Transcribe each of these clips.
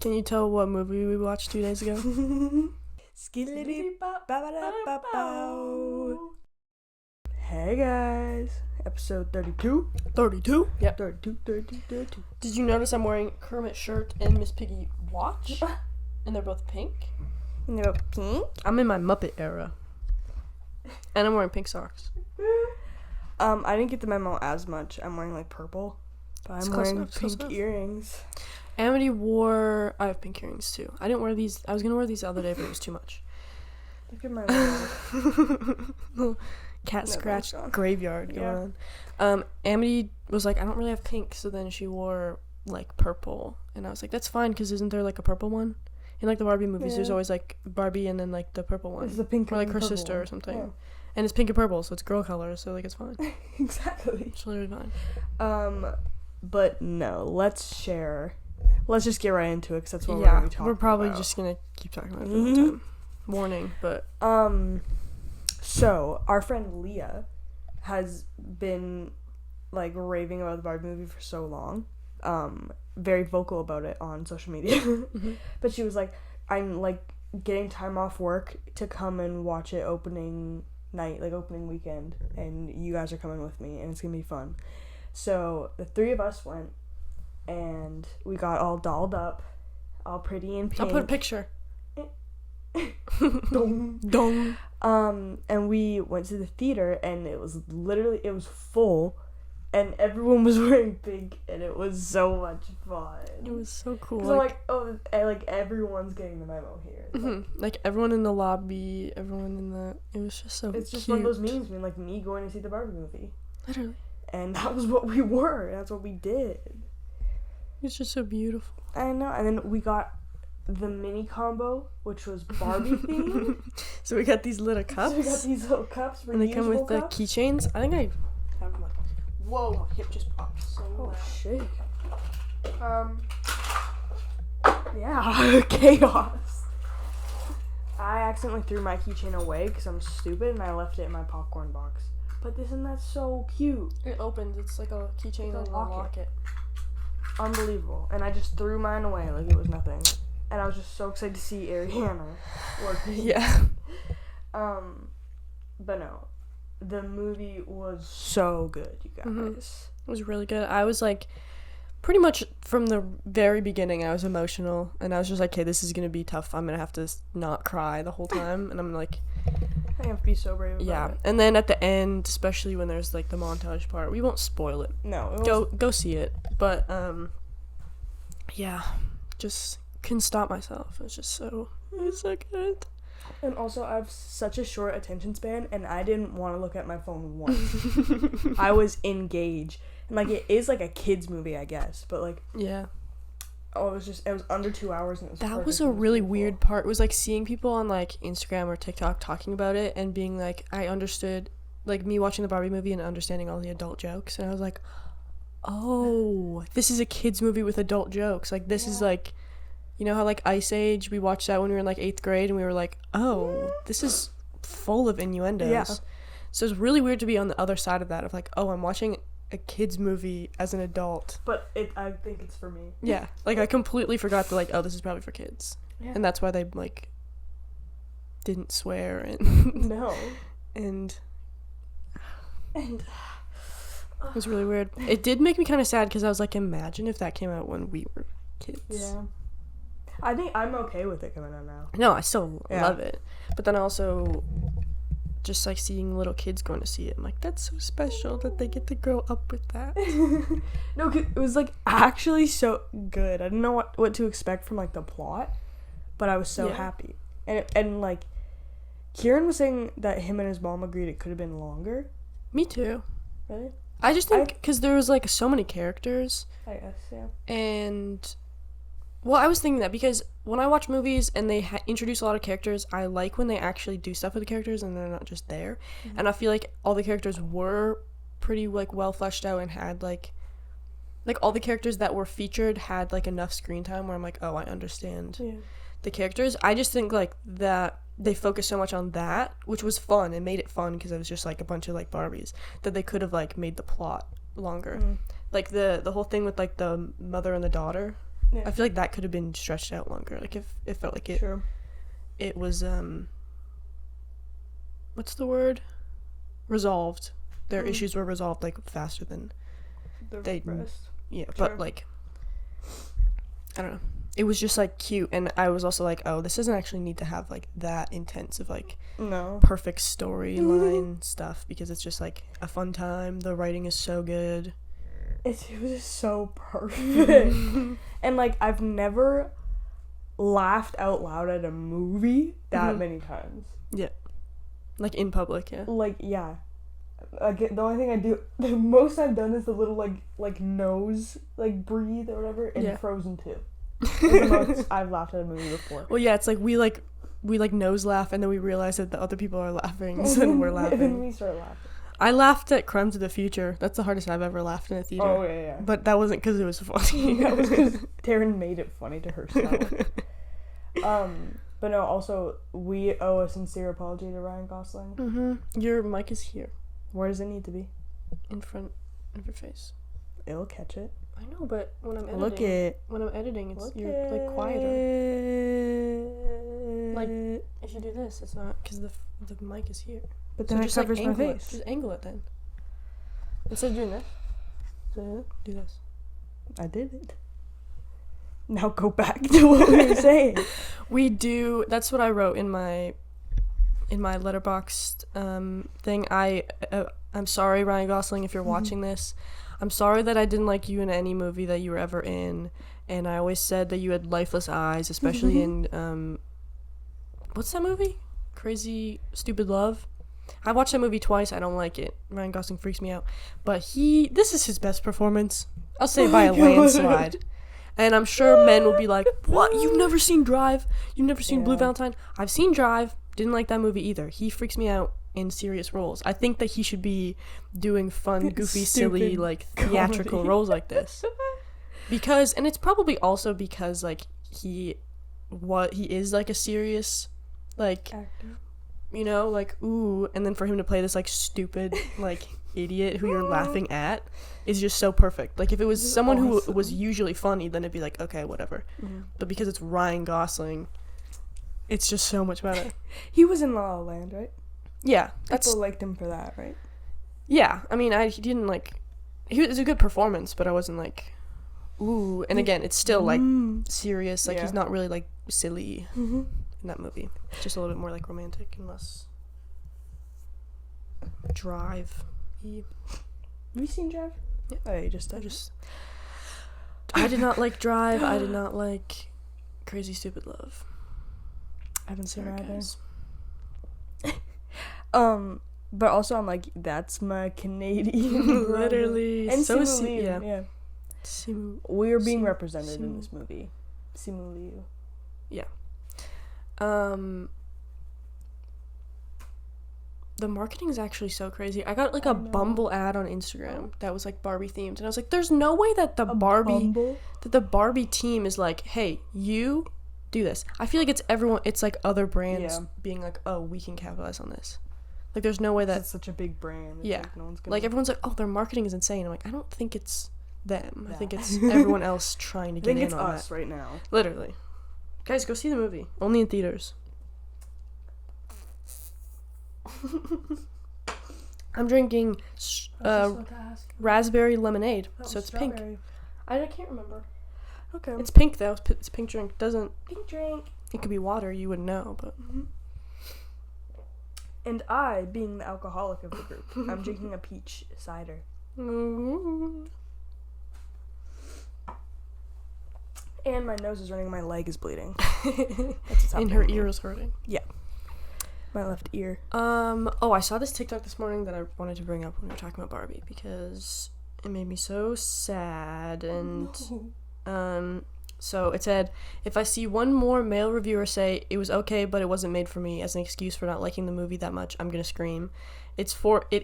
Can you tell what movie we watched 2 days ago? Hey guys, episode 32. 32? Yep. 32. Did you notice I'm wearing Kermit shirt and Miss Piggy watch? And they're both pink? And they're pink? I'm in my Muppet era. And I'm wearing pink socks. I didn't get the memo as much. I'm wearing like purple. But I'm wearing pink earrings. Amity wore... I have pink earrings too. I didn't wear these. I was going to wear these the other day, but it was too much. Look at my Little cat scratch graveyard going on. Amity was like, I don't really have pink, so then she wore like purple. And I was like, that's fine, because isn't there like a purple one? In like the Barbie movies, there's always like Barbie and then like the purple one. It's the pink or like her purple sister one. or something. Yeah. And it's pink and purple, so it's girl color, so like it's fine. Exactly. It's literally fine. But no, let's just get right into it, because that's what we're going to be talking about. We're probably just going to keep talking about it the whole time. Warning, but... So, our friend Leah has been, like, raving about the Barbie movie for so long. Very vocal about it on social media. Mm-hmm. But she was like, I'm, like, getting time off work to come and watch it opening night, like, opening weekend. And you guys are coming with me, and it's going to be fun. So, the three of us went, and we got all dolled up, all pretty and pink. I'll put a picture. Dong. And we went to the theater, and it was full, and everyone was wearing pink, and it was so much fun. It was so cool. Like everyone's getting the memo here. Mm-hmm. Like everyone in the lobby, everyone in the... It was just so It's just cute. one of those memes, like me going to see the Barbie movie. Literally. And that was what we were. That's what we did. It's just so beautiful. I know. And then we got the mini combo, which was Barbie themed. So we got these little cups. So we got these little cups. And they come with the cups. keychains. I think I have them. Whoa, my hip just popped so loud. Shit. Yeah, chaos. I accidentally threw my keychain away because I'm stupid, and I left it in my popcorn box. But isn't that so cute? It opens. It's like a keychain and a locket. Unbelievable. And I just threw mine away like it was nothing. And I was just so excited to see Ariana working. Yeah. But no. The movie was so good, you guys. Mm-hmm. It was really good. I was like, pretty much from the very beginning, I was emotional. And I was just like, okay, this is going to be tough. I'm going to have to not cry the whole time. And I'm like... I have to be so brave about it. And then at the end, especially when there's like the montage part, we won't spoil it. No. Go see it. But, just couldn't stop myself. It was so good. And also, I have such a short attention span, and I didn't want to look at my phone once. I was engaged. And, like, it is, like, a kid's movie, I guess. But, like... Yeah. Oh, it was under 2 hours, and it was That was a really weird part. It was, like, seeing people on, like, Instagram or TikTok talking about it and being, like, I understood... Like, me watching the Barbie movie and understanding all the adult jokes. And I was like, oh, this is a kid's movie with adult jokes. Like, this is, like... You know how, like, Ice Age, we watched that when we were in, like, 8th grade, and we were like, oh, this is full of innuendos. Yeah. So it's really weird to be on the other side of that, of, like, oh, I'm watching a kid's movie as an adult. But I think it's for me. Yeah. Like, I completely forgot that, like, oh, this is probably for kids. Yeah. And that's why they, like, didn't swear and... No. And... It was really weird. It did make me kind of sad, because I was like, imagine if that came out when we were kids. Yeah. I think I'm okay with it coming out now. No, I still love it. But then also, just like seeing little kids going to see it, I'm like, that's so special that they get to grow up with that. No, 'cause it was like actually so good. I didn't know what to expect from like the plot, but I was so happy. And like, Kieran was saying that him and his mom agreed it could have been longer. Me too. Really? I just think because there was like so many characters. I guess, yeah. And... Well, I was thinking that because when I watch movies and they introduce a lot of characters, I like when they actually do stuff with the characters and they're not just there. Mm-hmm. And I feel like all the characters were pretty, like, well fleshed out and had, like, all the characters that were featured had, like, enough screen time where I'm like, oh, I understand the characters. I just think, like, that they focused so much on that, which was fun and made it fun because it was just, like, a bunch of, like, Barbies, that they could have, like, made the plot longer. Mm. Like, the whole thing with, like, the mother and the daughter. I feel like that could have been stretched out longer. Like if it felt like it. True. It was what's the word? Resolved. Their issues were resolved like faster than they. Rest. Yeah, Sure. but like, I don't know. It was just like cute, and I was also like, oh, this doesn't actually need to have like that intense of like No. perfect storyline stuff, because it's just like a fun time. The writing is so good. It was just so perfect. And like I've never laughed out loud at a movie that many times. Yeah, like in public. Yeah. Like yeah. The only thing I do, the most I've done is the little like nose like breathe or whatever in Frozen 2. That's the most I've laughed at a movie before. Well, yeah, it's like we nose laugh, and then we realize that the other people are laughing, so then we're laughing. And then we start laughing. I laughed at Crime to the Future. That's the hardest I've ever laughed in a theater. Oh yeah. But that wasn't because it was funny. That was because Taryn made it funny to herself. But no, also we owe a sincere apology to Ryan Gosling. Your mic is here, Where does it need to be? in front of your face. It'll catch it. I know, but when I'm editing, you're like quieter. Like if you do this, it's not because the mic is here. But then it covers my angle face. Just angle it then. Instead of doing this, do this. I did it. Now go back to what we were saying. We do. That's what I wrote in my Letterboxd thing. I'm sorry, Ryan Gosling, if you're watching this. I'm sorry that I didn't like you in any movie that you were ever in, and I always said that you had lifeless eyes, especially in what's that movie? Crazy Stupid Love. I watched that movie twice. I don't like it. Ryan Gosling freaks me out, but this is his best performance. I'll say by a landslide. And I'm sure men will be like, "What? You've never seen Drive? You've never seen Blue Valentine?" I've seen Drive. Didn't like that movie either. He freaks me out in serious roles. I think that he should be doing fun, goofy, silly, like theatrical comedy. roles like this. Because, and it's probably also because like he is like a serious, like Actor. you know, like ooh, and then for him to play this like stupid like idiot who you're laughing at is just so perfect. Like if it was someone who was usually funny, then it'd be like okay, whatever. But because it's Ryan Gosling, it's just so much better. He was in La La Land, right? Yeah, that's People liked him for that, right? yeah. I mean, he didn't like. It was a good performance, but I wasn't like, ooh. And again, it's still like serious. Like he's not really like silly in that movie. It's just a little bit more like romantic and less drive. Have you seen Drive? Yeah. Oh, you just I did not like Drive. I did not like Crazy Stupid Love. I haven't seen Sorry, either. guys. But also I'm like, that's my Canadian brother. Literally. And so Simu Liu, yeah. We are being Simu- represented in Simu- this movie. Simu Liu. The marketing is actually so crazy. I got like a Bumble ad on Instagram that was like Barbie themed, and I was like, "There's no way that the Barbie team is like, hey, you do this." I feel like it's everyone. It's like other brands being like, "Oh, we can capitalize on this." Like, there's no way that It's such a big brand. It's yeah, like, no one's gonna... like everyone's like, "Oh, their marketing is insane." I'm like, I don't think it's them. I think it's everyone else trying to get in on that. I think it's us right now. Literally, guys, go see the movie. Only in theaters. I'm drinking raspberry lemonade, so it's pink. I can't remember. Okay. It's pink though. It's pink drink. Doesn't pink drink. it could be water? You wouldn't know, but. And I, being the alcoholic of the group, I'm drinking a peach cider. Mm-hmm. And my nose is running. My leg is bleeding. That's what's And happening her to me. ear is hurting. My left ear. Oh, I saw this TikTok this morning that I wanted to bring up when we were talking about Barbie because it made me so sad. And so it said, if I see one more male reviewer say it was okay but it wasn't made for me as an excuse for not liking the movie that much, I'm gonna scream. It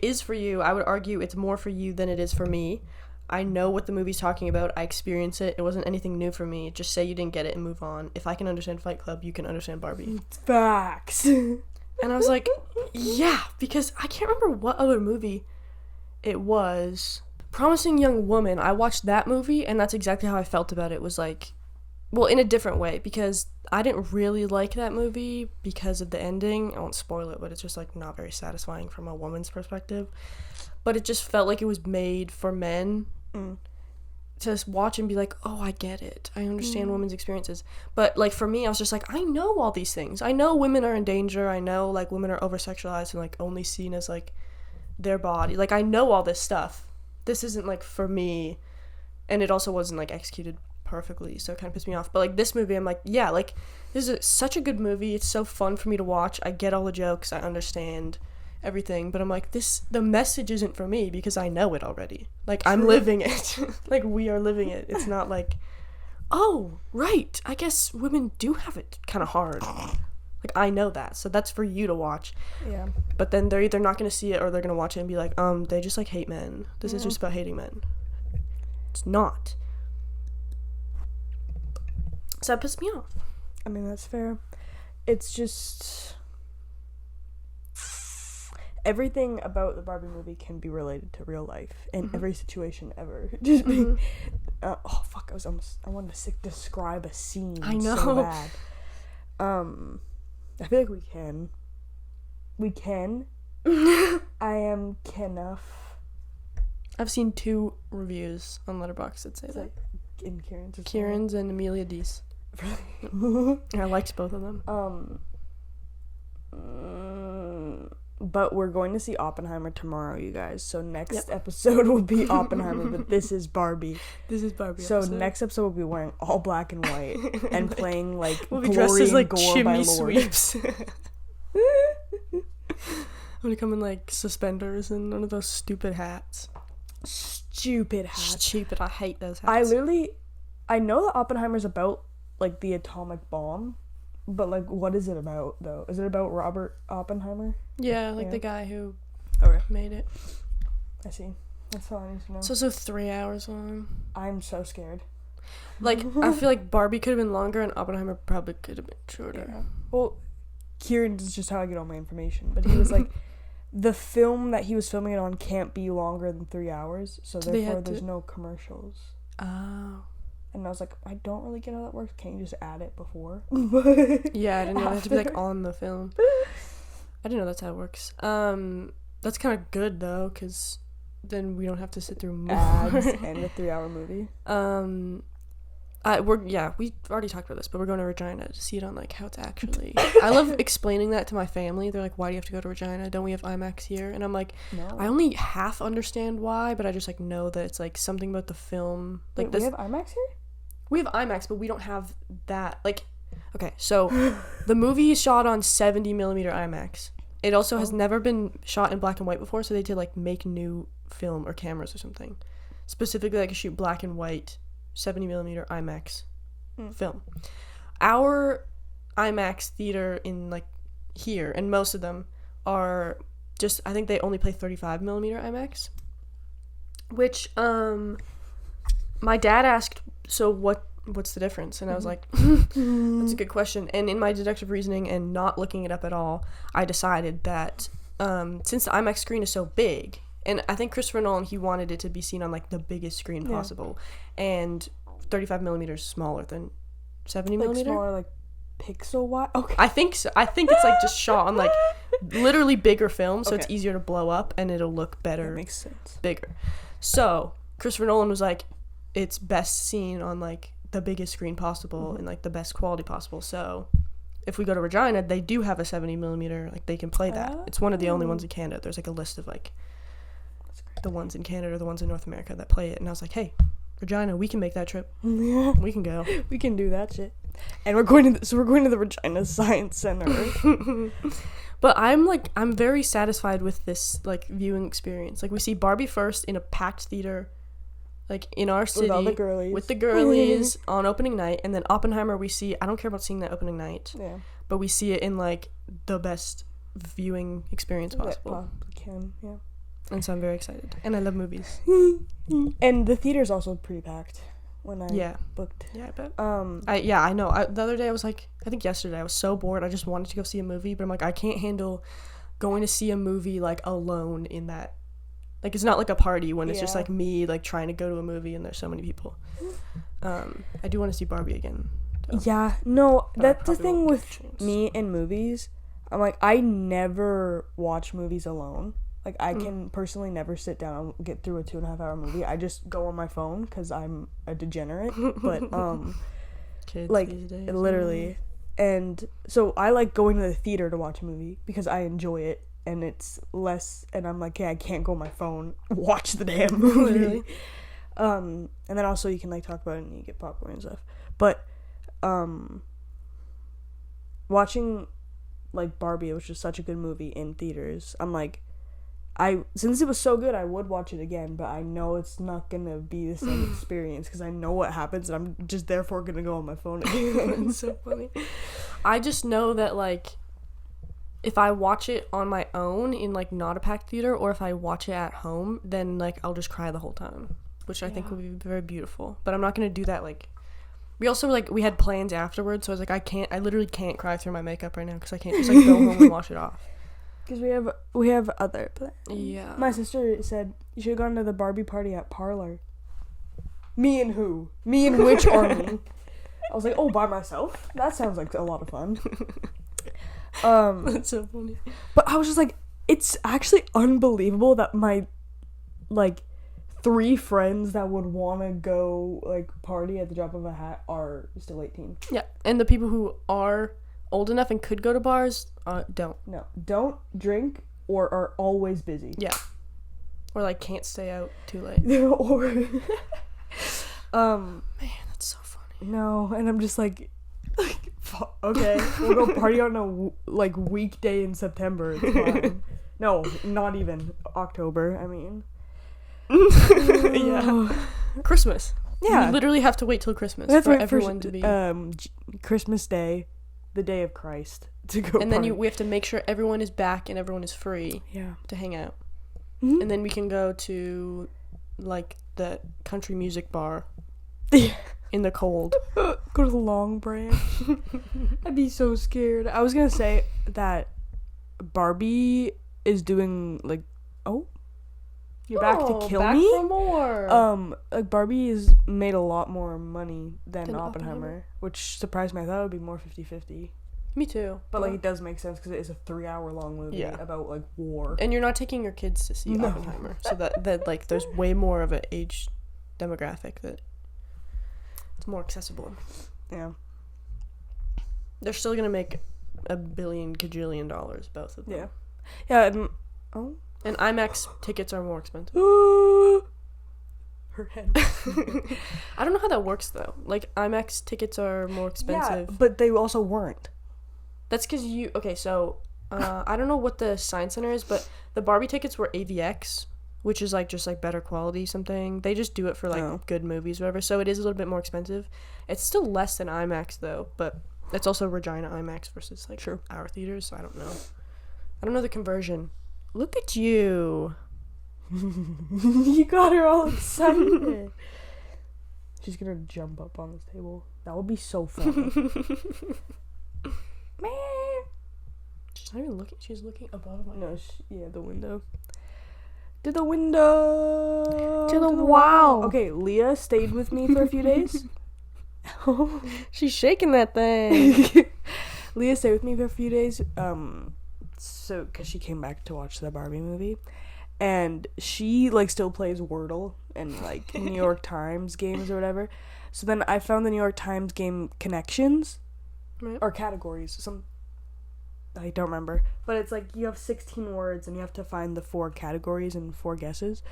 is for you. I would argue it's more for you than it is for me. I know what the movie's talking about. I experienced it. It wasn't anything new for me. Just say you didn't get it and move on. If I can understand Fight Club, you can understand Barbie. Facts. And I was like, yeah, because I can't remember what other movie it was. Promising Young Woman. I watched that movie, and that's exactly how I felt about it. Was like, well, in a different way, because I didn't really like that movie because of the ending. I won't spoil it, but it's just like not very satisfying from a woman's perspective. But it just felt like it was made for men to watch and be like, oh, I get it. I understand women's experiences. But like for me, I was just like, I know all these things. I know women are in danger. I know like women are over-sexualized and like only seen as like their body. Like I know all this stuff. This isn't like for me. And it also wasn't like executed perfectly, so it kind of pissed me off. But like this movie, I'm like, yeah, like this is such a good movie. It's so fun for me to watch. I get all the jokes. I understand everything, but I'm like, the message isn't for me because I know it already. Like I'm living it. Like we are living it. It's not like, oh right, I guess women do have it kind of hard. Like I know that, so that's for you to watch. Yeah. But then they're either not gonna see it or they're gonna watch it and be like, they just like hate men. This is just about hating men. It's not. So that pissed me off. I mean, that's fair. It's just everything about the Barbie movie can be related to real life in every situation ever. Just being, oh fuck! I wanted to describe a scene. I know. So bad. I feel like we can. We can. I am enough. I've seen 2 reviews on Letterboxd that say that. Like in Kieran's. Kieran's and Amelia Dees. I liked both of them. But we're going to see Oppenheimer tomorrow, you guys. So next episode will be Oppenheimer, but this is Barbie. This is Barbie. So episode. Next episode we'll be wearing all black and white and playing like we'll be Glory dressed as like and Gore chimney by Lord. sweeps. I'm gonna come in like suspenders and one of those stupid hats. Stupid hats. Stupid. I hate those hats. I know that Oppenheimer's about like the atomic bomb, but like what is it about though? Is it about Robert Oppenheimer? Yeah, like the guy who made it. I see. That's all I need to know. It's also 3 hours long. I'm so scared. Like, I feel like Barbie could have been longer and Oppenheimer probably could have been shorter. Yeah. Well, Kieran is just how I get all my information, but he was like, the film that he was filming it on can't be longer than 3 hours, so therefore there's no commercials. Oh. And I was like, I don't really get how that works. Can't you just add it before? Yeah, I didn't know it had to be like on the film. I didn't know that's how it works. That's kind of good though, because then we don't have to sit through more ads and a 3-hour movie. We already talked about this, but we're going to Regina to see it on like how it's actually. I love explaining that to my family. They're like, "Why do you have to go to Regina? Don't we have IMAX here?" And I'm like, no. I only half understand why, but I just like know that it's like something about the film. Like Wait, this. we have IMAX here? We have IMAX, but we don't have that. Like, okay, so the movie is shot on 70mm IMAX. It also has never been shot in black and white before, so they did like make new film or cameras or something. Specifically, like shoot black and white 70mm IMAX film. Our IMAX theater in like here, and most of them are just, I think they only play 35mm IMAX. Which my dad asked, so what's the difference? And I was like, that's a good question. And in my deductive reasoning and not looking it up at all, I decided that since the IMAX screen is so big, and I think Christopher Nolan, he wanted it to be seen on like the biggest screen possible, and 35mm is smaller than 70mm. Like smaller, like pixel wide. Okay. I think so. I think it's like just shot on like literally bigger film, so it's easier to blow up and it'll look better. That makes sense. Bigger. So Christopher Nolan was like, it's best seen on like the biggest screen possible and like the best quality possible. So if we go to Regina, they do have a 70mm, like they can play that. It's one of the only ones in Canada. There's like a list of like the ones in Canada, the ones in North America that play it. And I was like, hey, Regina, we can make that trip. Yeah. We can go. We can do that shit. And we're going to the Regina Science Center. But I'm very satisfied with this like viewing experience. Like we see Barbie first in a packed theater, like in our city, with all the girlies, with the girlies on opening night, and then Oppenheimer we see. I don't care about seeing that opening night. Yeah. But we see it in like the best viewing experience possible. Yeah. And so I'm very excited, and I love movies. And the theater's also pretty packed when I booked. Yeah, I bet. I know. The other day I was like, I think yesterday I was so bored. I just wanted to go see a movie, but I'm like, I can't handle going to see a movie like alone in that Like, it's not like a party when it's just Yeah. like me like trying to go to a movie and there's so many people. I do want to see Barbie again. So. Yeah, no, But I that's the probably thing won't get with a chance. me and movies. I'm like, I never watch movies alone. Like, I can personally never sit down and get through a 2.5 hour movie. I just go on my phone because I'm a degenerate. But, Kids like, these days, literally. And so I like going to the theater to watch a movie because I enjoy it. And it's less, and I'm like, yeah, I can't go on my phone, watch the damn movie. Literally. And then also you can, like, talk about it and you get popcorn and stuff. But, watching, like, Barbie, which was such a good movie in theaters, I'm like, since it was so good, I would watch it again, but I know it's not gonna be the same experience because I know what happens, and I'm just therefore gonna go on my phone again. It's so funny. I just know that, like, if I watch it on my own in, like, not a packed theater, or if I watch it at home, then, like, I'll just cry the whole time, which I think would be very beautiful. But I'm not gonna do that, like, we also, like, we had plans afterwards, so I was like, I literally can't cry through my makeup right now because I can't just, like, go home and wash it off. Because we have other plans. Yeah. My sister said, you should have gone to the Barbie party at Parlor. Me and who? Me and which army? I was like, oh, by myself? That sounds like a lot of fun. That's so funny. But I was just like, it's actually unbelievable that my, like, 3 friends that would want to go, like, party at the drop of a hat are still 18. Yeah, and the people who are old enough and could go to bars don't. No, don't drink or are always busy. Yeah. Or, like, can't stay out too late. Or, Man, that's so funny. no, and I'm just like, okay, we'll go party on a, like, weekday in September. It's fine. No, not even October, I mean. Yeah. Christmas. Yeah. We literally have to wait till Christmas That's for right, everyone to be. Christmas Day, the day of Christ, to go And then party. we have to make sure everyone is back and everyone is free Yeah. to hang out. Mhm. And then we can go to, like, the country music bar in the cold. Go to the Long Branch. I'd be so scared. I was gonna say that Barbie is doing, like, you're back to kill back me? for more. Like, Barbie has made a lot more money than Than Oppenheimer, Oppenheimer? which surprised me. I thought it would be more 50-50. Me too. But, like, it does make sense because it is a 3-hour-long movie Yeah. about, like, war. And you're not taking your kids to see No. Oppenheimer, so that like there's way more of an age demographic that it's more accessible. Yeah. They're still gonna make $1 billion kajillion, both of them. Yeah. Yeah, and... And IMAX tickets are more expensive. Her head. I don't know how that works though. Like, IMAX tickets are more expensive. Yeah, but they also weren't. That's because so I don't know what the Science Center is, but the Barbie tickets were AVX, which is, like, just, like, better quality something. They just do it for, like, good movies, whatever. So it is a little bit more expensive. It's still less than IMAX though, but it's also Regina IMAX versus, like, our theaters. So I don't know. I don't know the conversion. Look at you. You got her all excited. She's gonna jump up on this table. That would be so funny. She's not even looking. She's looking above my No, the window. To the window. To the wall. Okay, Leah stayed with me for a few days. She's shaking that thing. Leah stayed with me for a few days. So because she came back to watch the Barbie movie, and she, like, still plays Wordle and, like, New York Times games or whatever. So then I found the New York Times game Connections, Right. or categories. I don't remember, but it's like you have 16 words and you have to find the 4 categories and 4 guesses.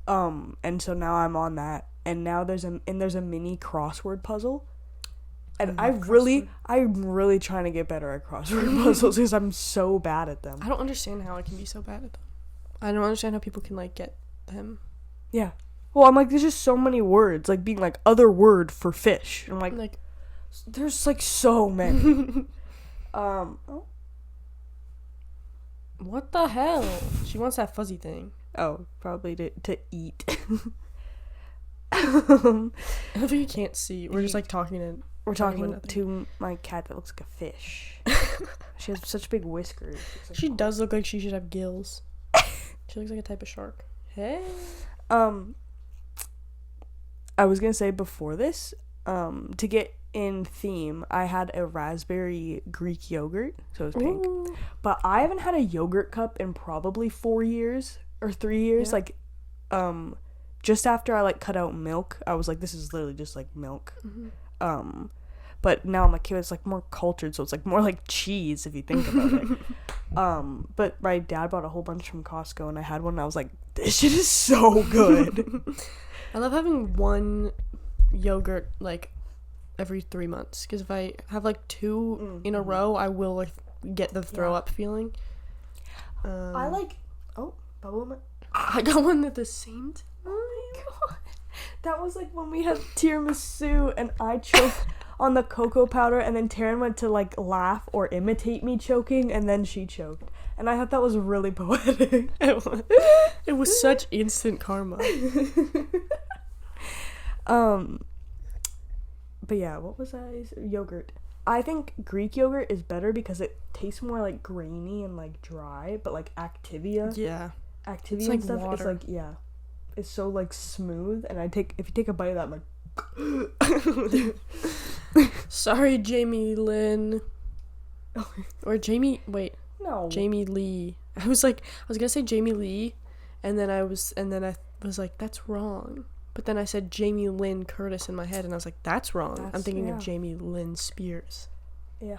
And so now I'm on that, and now there's a mini crossword puzzle. And I'm really trying to get better at crossword puzzles because I'm so bad at them. I don't understand how I can be so bad at them. I don't understand how people can, like, get them. Yeah. Well, I'm like, there's just so many words, like being like other word for fish. I'm like, there's, like, so many. What the hell? She wants that fuzzy thing. Oh, probably to eat. If you can't see, we're just, like, talking to my cat that looks like a fish. She has such big whiskers. She does look like she should have gills. She looks like a type of shark. Hey. I was gonna say before this, to get in theme, I had a raspberry Greek yogurt, so it was pink. Ooh. But I haven't had a yogurt cup in probably 4 years or 3 years. Yeah. Like, just after I like cut out milk, I was like, this is literally just like milk. Mm-hmm. But now my kid is like more cultured, so it's like more like cheese if you think about it. But my dad bought a whole bunch from Costco, and I had one, and I was like, this shit is so good. I love having one yogurt like every 3 months, because if I have like two in a row, I will like get the throw up feeling. I like bubble. I got one at the same time. Oh my god, that was like when we had tiramisu, and I choked on the cocoa powder, and then Taryn went to like laugh or imitate me choking, and then she choked, and I thought that was really poetic. It was such instant karma. But yeah, what was that? Yogurt. I think Greek yogurt is better because it tastes more like grainy and like dry, but like Activia It's and like stuff, water. it's like, yeah, it's so like smooth, and if you take a bite of that, I'm like Sorry, Jamie Lynn. Or Jamie no, Jamie Lee. I was gonna say Jamie Lee, and then I was like, that's wrong. But then I said Jamie Lynn Curtis in my head, and I was like, that's wrong. I'm thinking of Jamie Lynn Spears. Yeah.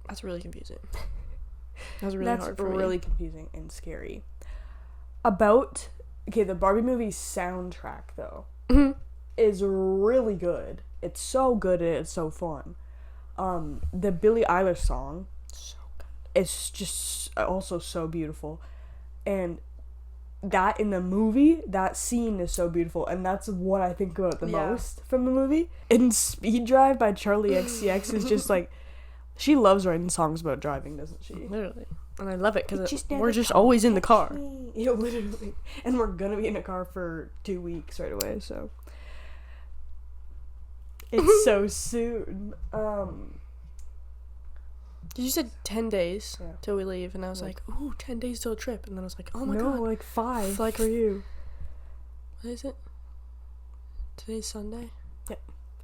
That's really confusing. That was really hard for me. Really confusing and scary. About the Barbie movie soundtrack though is really good. It's so good and it's so fun. The Billie Eilish song, So good. it's just also so beautiful, and that in the movie, that scene is so beautiful, and that's what I think about the most from the movie. And Speed Drive by Charlie XCX is just like, she loves writing songs about driving, doesn't she? Literally. And I love it because we're never just always in the car. Yeah, literally. And we're gonna be in a car for 2 weeks right away, so it's so soon. You said 10 days Yeah. till we leave, and I was like, ooh, 10 days till a trip. And then I was like, oh my god. No, like 5 Like, for you. What is it? Today's Sunday?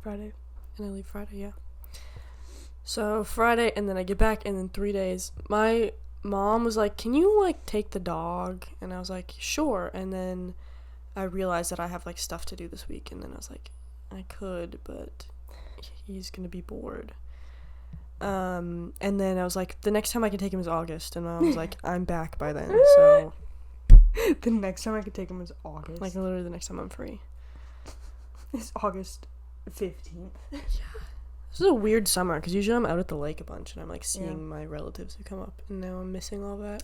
Friday. And I leave Friday, yeah. So Friday, and then I get back, and then 3 days. My mom was like, can you like take the dog? And I was like, sure. And then I realized that I have like stuff to do this week, and then I was like, I could, but he's gonna be bored. And then I was like, the next time I can take him is August, and I was like, I'm back by then, so The next time I could take him is August. like literally the next time I'm free. It's August 15th. This is a weird summer, because usually I'm out at the lake a bunch, and I'm like seeing my relatives who come up, and now I'm missing all that.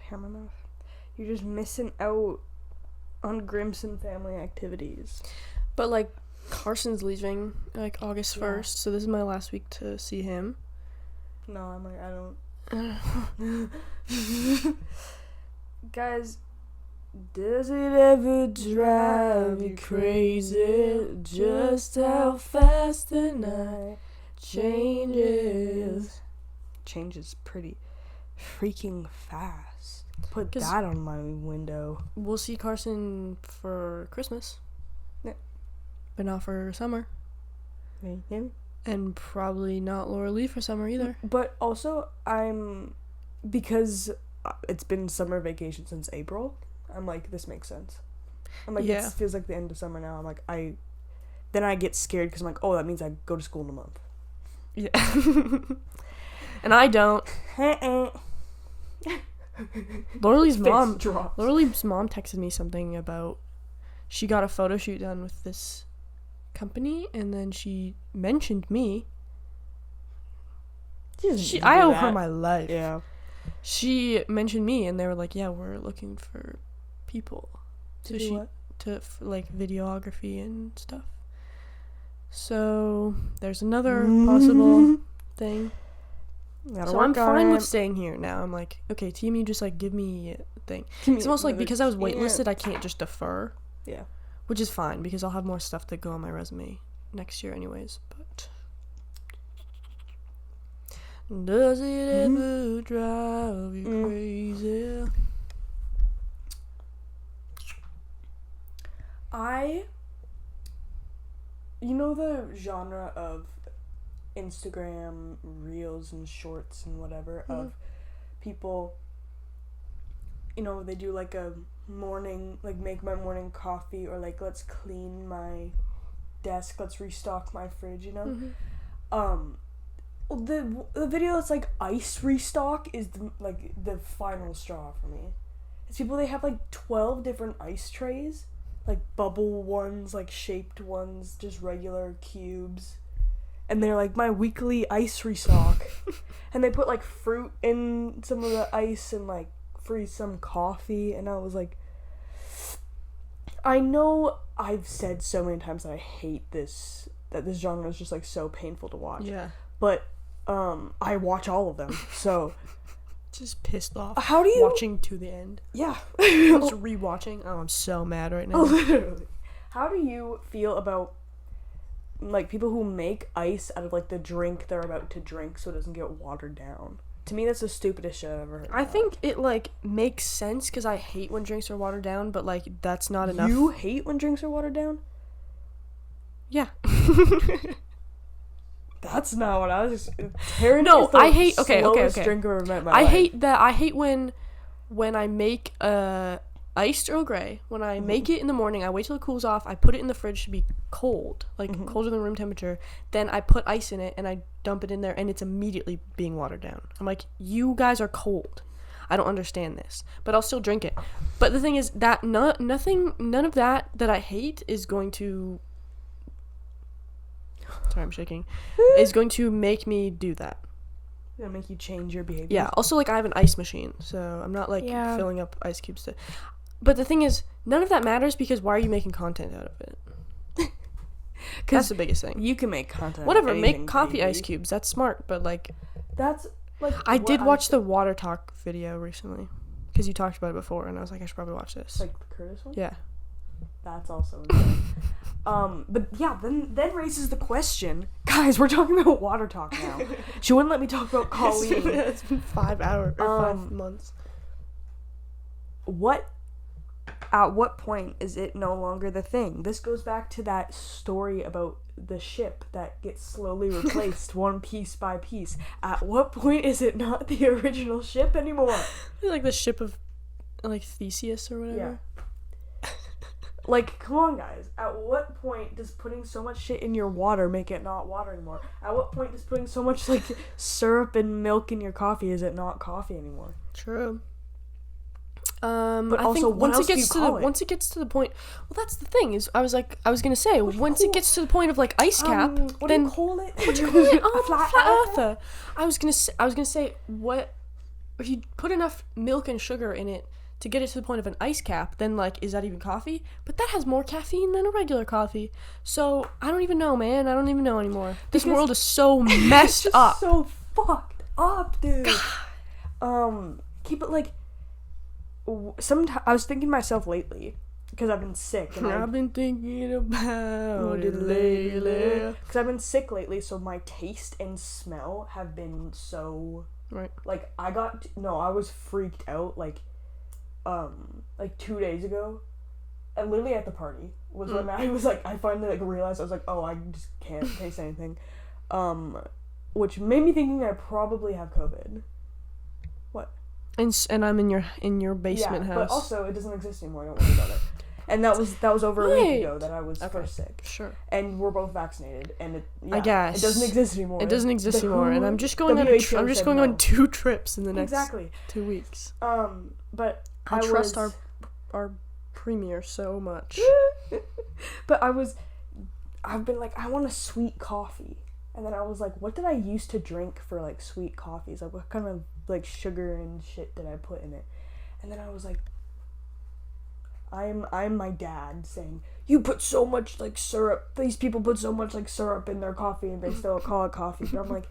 Hair in my mouth. You're just missing out on Grimson family activities. But like, Carson's leaving like August 1st, so this is my last week to see him. No, I'm like, I don't. Guys, does it ever drive you crazy just how fast the night changes? Changes pretty freaking fast. Put 'Cause that on my window. We'll see Carson for Christmas. Yeah. But not for summer. Yeah. And probably not Laura Lee for summer either. But also, because it's been summer vacation since April, I'm like, this makes sense. I'm like, Yeah. This feels like the end of summer now. I'm like, then I get scared because I'm like, oh, that means I go to school in a month. Yeah. And I don't. Laura Lee's mom texted me something about she got a photo shoot done with this company, and then she mentioned me. I owe her my life. Yeah. She mentioned me, and they were like, yeah, we're looking for people like videography and stuff. So there's another possible thing. So I'm fine with staying here now. I'm like, okay, team, you just like give me a thing. It's almost like because I was waitlisted, I can't just defer. Yeah. Which is fine because I'll have more stuff to go on my resume next year anyways. But Does it ever drive you crazy? You know the genre of Instagram reels and shorts and whatever of people, you know, they do like a morning, like make my morning coffee, or like let's clean my desk, let's restock my fridge, you know? The video that's like ice restock is the final straw for me. It's people, they have like 12 different ice trays, like bubble ones, like shaped ones, just regular cubes, and they're like my weekly ice restock. And they put like fruit in some of the ice and like freeze some coffee, and I was like, I know I've said so many times that I hate this, that this genre is just like so painful to watch. Yeah. But I watch all of them, so just pissed off. How do you watching to the end? Yeah. Just rewatching. Oh, I'm so mad right now. Literally. How do you feel about like people who make ice out of like the drink they're about to drink so it doesn't get watered down? To me, that's the stupidest shit I've ever heard. I think it like makes sense because I hate when drinks are watered down, but like that's not enough. You hate when drinks are watered down? Yeah. That's not what I was. Taryn no, is the I hate. slowest Okay. drinker I've ever met in my I life. hate that. I hate when I make iced Earl Grey. When I make it in the morning, I wait till it cools off. I put it in the fridge to be cold, like colder than room temperature. Then I put ice in it and I dump it in there, and it's immediately being watered down. I'm like, you guys are cold. I don't understand this, but I'll still drink it. But the thing is that none of that I hate is going to. Sorry, I'm shaking. Is going to make me do that. It'll make you change your behavior. Yeah. Also, like I have an ice machine, so I'm not like filling up ice cubes to. But the thing is, none of that matters because why are you making content out of it? That's the biggest thing. You can make content. Whatever, make coffee ice cubes. That's smart, but like. That's like. I did watch the water talk video recently, because you talked about it before, and I was like, I should probably watch this. Like the Curtis one. Yeah. That's also insane. But yeah, then raises the question, guys, we're talking about water talk now. She wouldn't let me talk about Colleen. It's been 5 hours or 5 months. At what point is it no longer the thing? This goes back to that story about the ship that gets slowly replaced one piece by piece. At what point is it not the original ship anymore? Like the ship of like Theseus or whatever. Yeah. Like, come on, guys. At what point does putting so much shit in your water make it not water anymore? At what point does putting so much, like, syrup and milk in your coffee, is it not coffee anymore? True. But I also, think what else do you call it? once it gets to the point, well, that's the thing is, I was gonna say, once it gets to the point of like ice cap, what then do you call it? what do you call it? Oh, Flat earther. I was gonna say, what if you put enough milk and sugar in it to get it to the point of an ice cap? Then like, is that even coffee? But that has more caffeine than a regular coffee. So I don't even know, man. I don't even know anymore. This world is so messed up. So fucked up, dude. Keep it like. Sometimes I was thinking to myself lately, because I've been sick. And I've been thinking about it lately. Because I've been sick lately, so my taste and smell have been so. Right. Like I was freaked out like 2 days ago, and literally at the party was when I was like, I finally like realized I was like, oh, I just can't taste anything, which made me thinking I probably have COVID. What? And I'm in your basement house. But also it doesn't exist anymore. Don't worry about it. And that was over a week ago that I was first sick. Sure. And we're both vaccinated, and I guess it doesn't exist anymore. It doesn't exist anymore, and I'm just going on 2 trips in the next 2 weeks. But I trust our premier so much. But I've been like, I want a sweet coffee. And then I was like, what did I used to drink for like sweet coffees? Like what kind of like sugar and shit did I put in it? And then I was like, I'm my dad saying, you put so much like syrup. These people put so much like syrup in their coffee and they still call it coffee. But I'm like,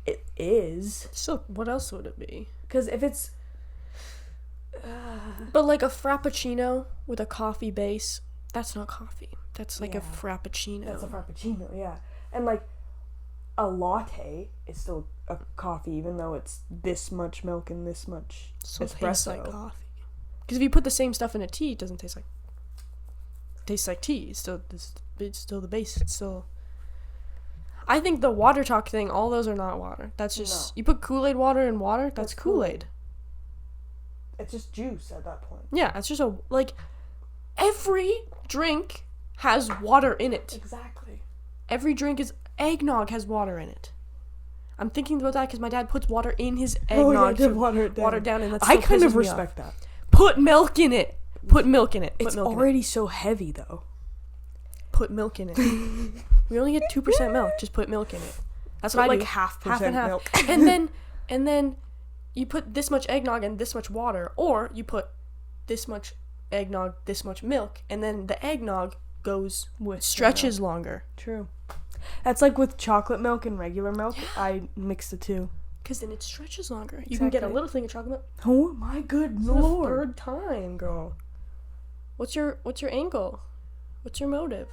it is. So what else would it be? Because if it's but like a frappuccino with a coffee base, that's not coffee. That's like a frappuccino. That's a frappuccino, yeah. And like a latte is still a coffee, even though it's this much milk and this much espresso. Tastes like coffee. Because if you put the same stuff in a tea, it doesn't taste like. It tastes like tea. It's still the base. It's still. I think the water talk thing. All those are not water. That's just you put Kool-Aid water in water. That's Kool-Aid. It's just juice at that point. Yeah, it's just every drink has water in it. Exactly. Every drink is eggnog has water in it. I'm thinking about that because my dad puts water in his eggnog to water it down. And that's I kind of respect that. Put milk in it. Put milk in it. It's already so heavy though. Put milk in it. We only get 2% milk. Just put milk in it. That's what I do. half and half. milk. and then you put this much eggnog and this much water, or you put this much eggnog, this much milk, and then the eggnog stretches longer. True. That's like with chocolate milk and regular milk. Yeah. I mix the two. Because then it stretches longer. Exactly. You can get a little thing of chocolate milk. Oh my good lord. The third time, girl. What's your angle? What's your motive?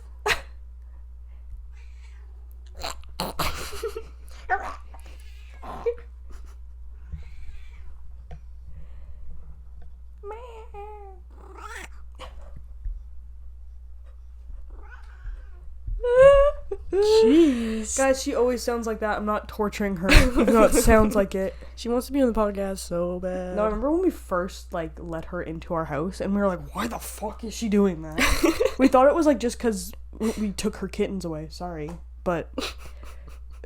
Jeez. Guys, she always sounds like that. I'm not torturing her, even though it sounds like it. She wants to be on the podcast so bad. No, I remember when we first, let her into our house, and we were like, why the fuck is she doing that? We thought it was, just because we took her kittens away. Sorry. But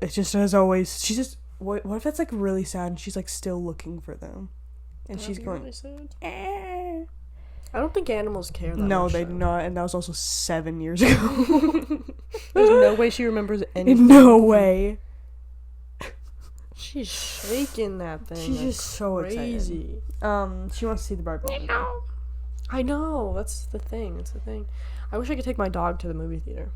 it's just, as always, she's just, what if that's, really sad, and she's, still looking for them? And she's going, really sad. I don't think animals care that much. No, they do not, and that was also 7 years ago. There's no way she remembers anything. No way. She's shaking that thing. She's just so crazy. Excited. She wants to see the Barbie movie. I know. That's the thing. I wish I could take my dog to the movie theater.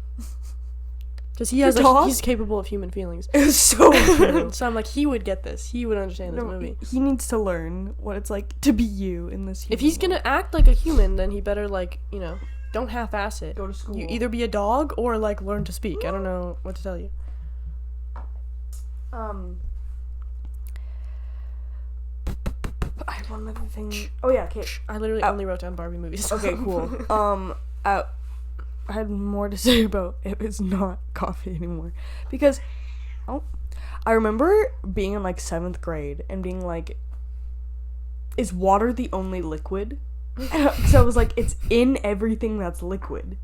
Because he's capable of human feelings. It was so cute. So I'm like, he would get this. He would understand this movie. He needs to learn what it's like to be you in this. If he's gonna act like a human, then he better don't half-ass it. Go to school. You either be a dog or learn to speak. I don't know what to tell you. I have one other thing. Oh yeah, okay. I literally only wrote down Barbie movies. Okay, cool. I had more to say about it is not coffee anymore. Because, I remember being in 7th grade and being like, is water the only liquid? So I was like, it's in everything that's liquid.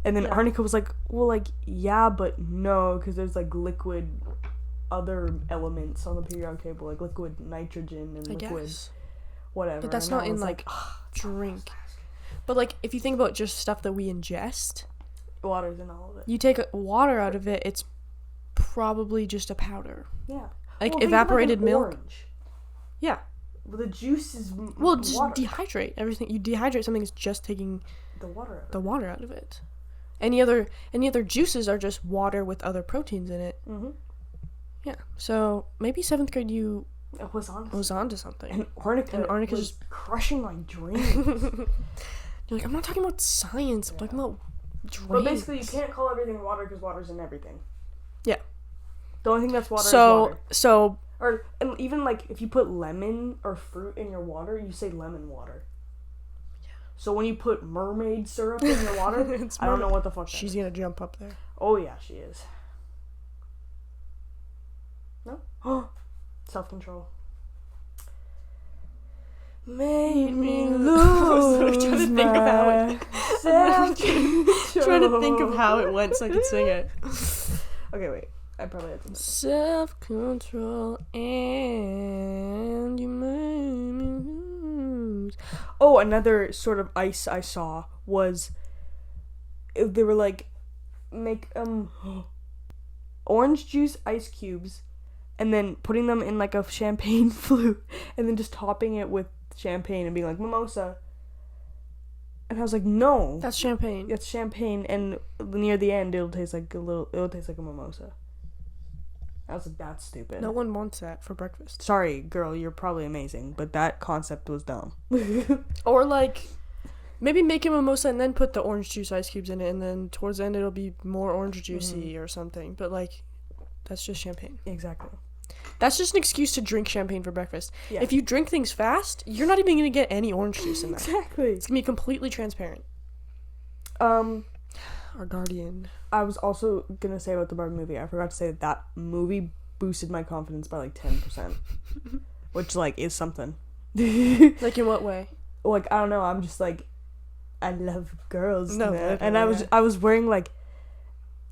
And then Arnica was like, well, yeah, but no, because there's liquid other elements on the periodic table, liquid nitrogen and liquid whatever. But that's not in drink. But if you think about just stuff that we ingest, water's in all of it. You take water out of it, it's probably just a powder. Yeah. Evaporated milk. Orange. Yeah. Well, the juice is just dehydrate everything. You dehydrate something is just taking the water out of it. Any other juices are just water with other proteins in it. Mm-hmm. Yeah. So maybe 7th grade you was onto something. And Arnica was just crushing my dreams. You're I'm not talking about science. I'm talking about dreams. But basically, you can't call everything water because water's in everything. Yeah. The only thing that's water is water. Or even if you put lemon or fruit in your water, you say lemon water. Yeah. So when you put mermaid syrup in your water, I don't know what the fuck. She's gonna jump up there. Oh yeah, she is. No. Self-control. Made me lose trying to think of how it trying to think of how it went so I could sing it. Okay, wait. I probably had some self-control and you made me lose. Oh, another sort of ice I saw was they were make orange juice ice cubes and then putting them in a champagne flute and then just topping it with champagne and being mimosa. And I was like, no. That's champagne. It's champagne, and near the end it'll taste like a mimosa. I was like, that's stupid. No one wants that for breakfast. Sorry, girl, you're probably amazing, but that concept was dumb. Or maybe make a mimosa and then put the orange juice ice cubes in it, and then towards the end it'll be more orange juicy or something. But That's just champagne. Exactly. That's just an excuse to drink champagne for breakfast. Yeah. If you drink things fast, you're not even going to get any orange juice in that. Exactly. It's going to be completely transparent. Our guardian. I was also going to say about the Barbie movie, I forgot to say that movie boosted my confidence by like 10%. Which, like, is something. Like, in what way? Like, I don't know, I'm just like, I love girls. No, man. And I was wearing like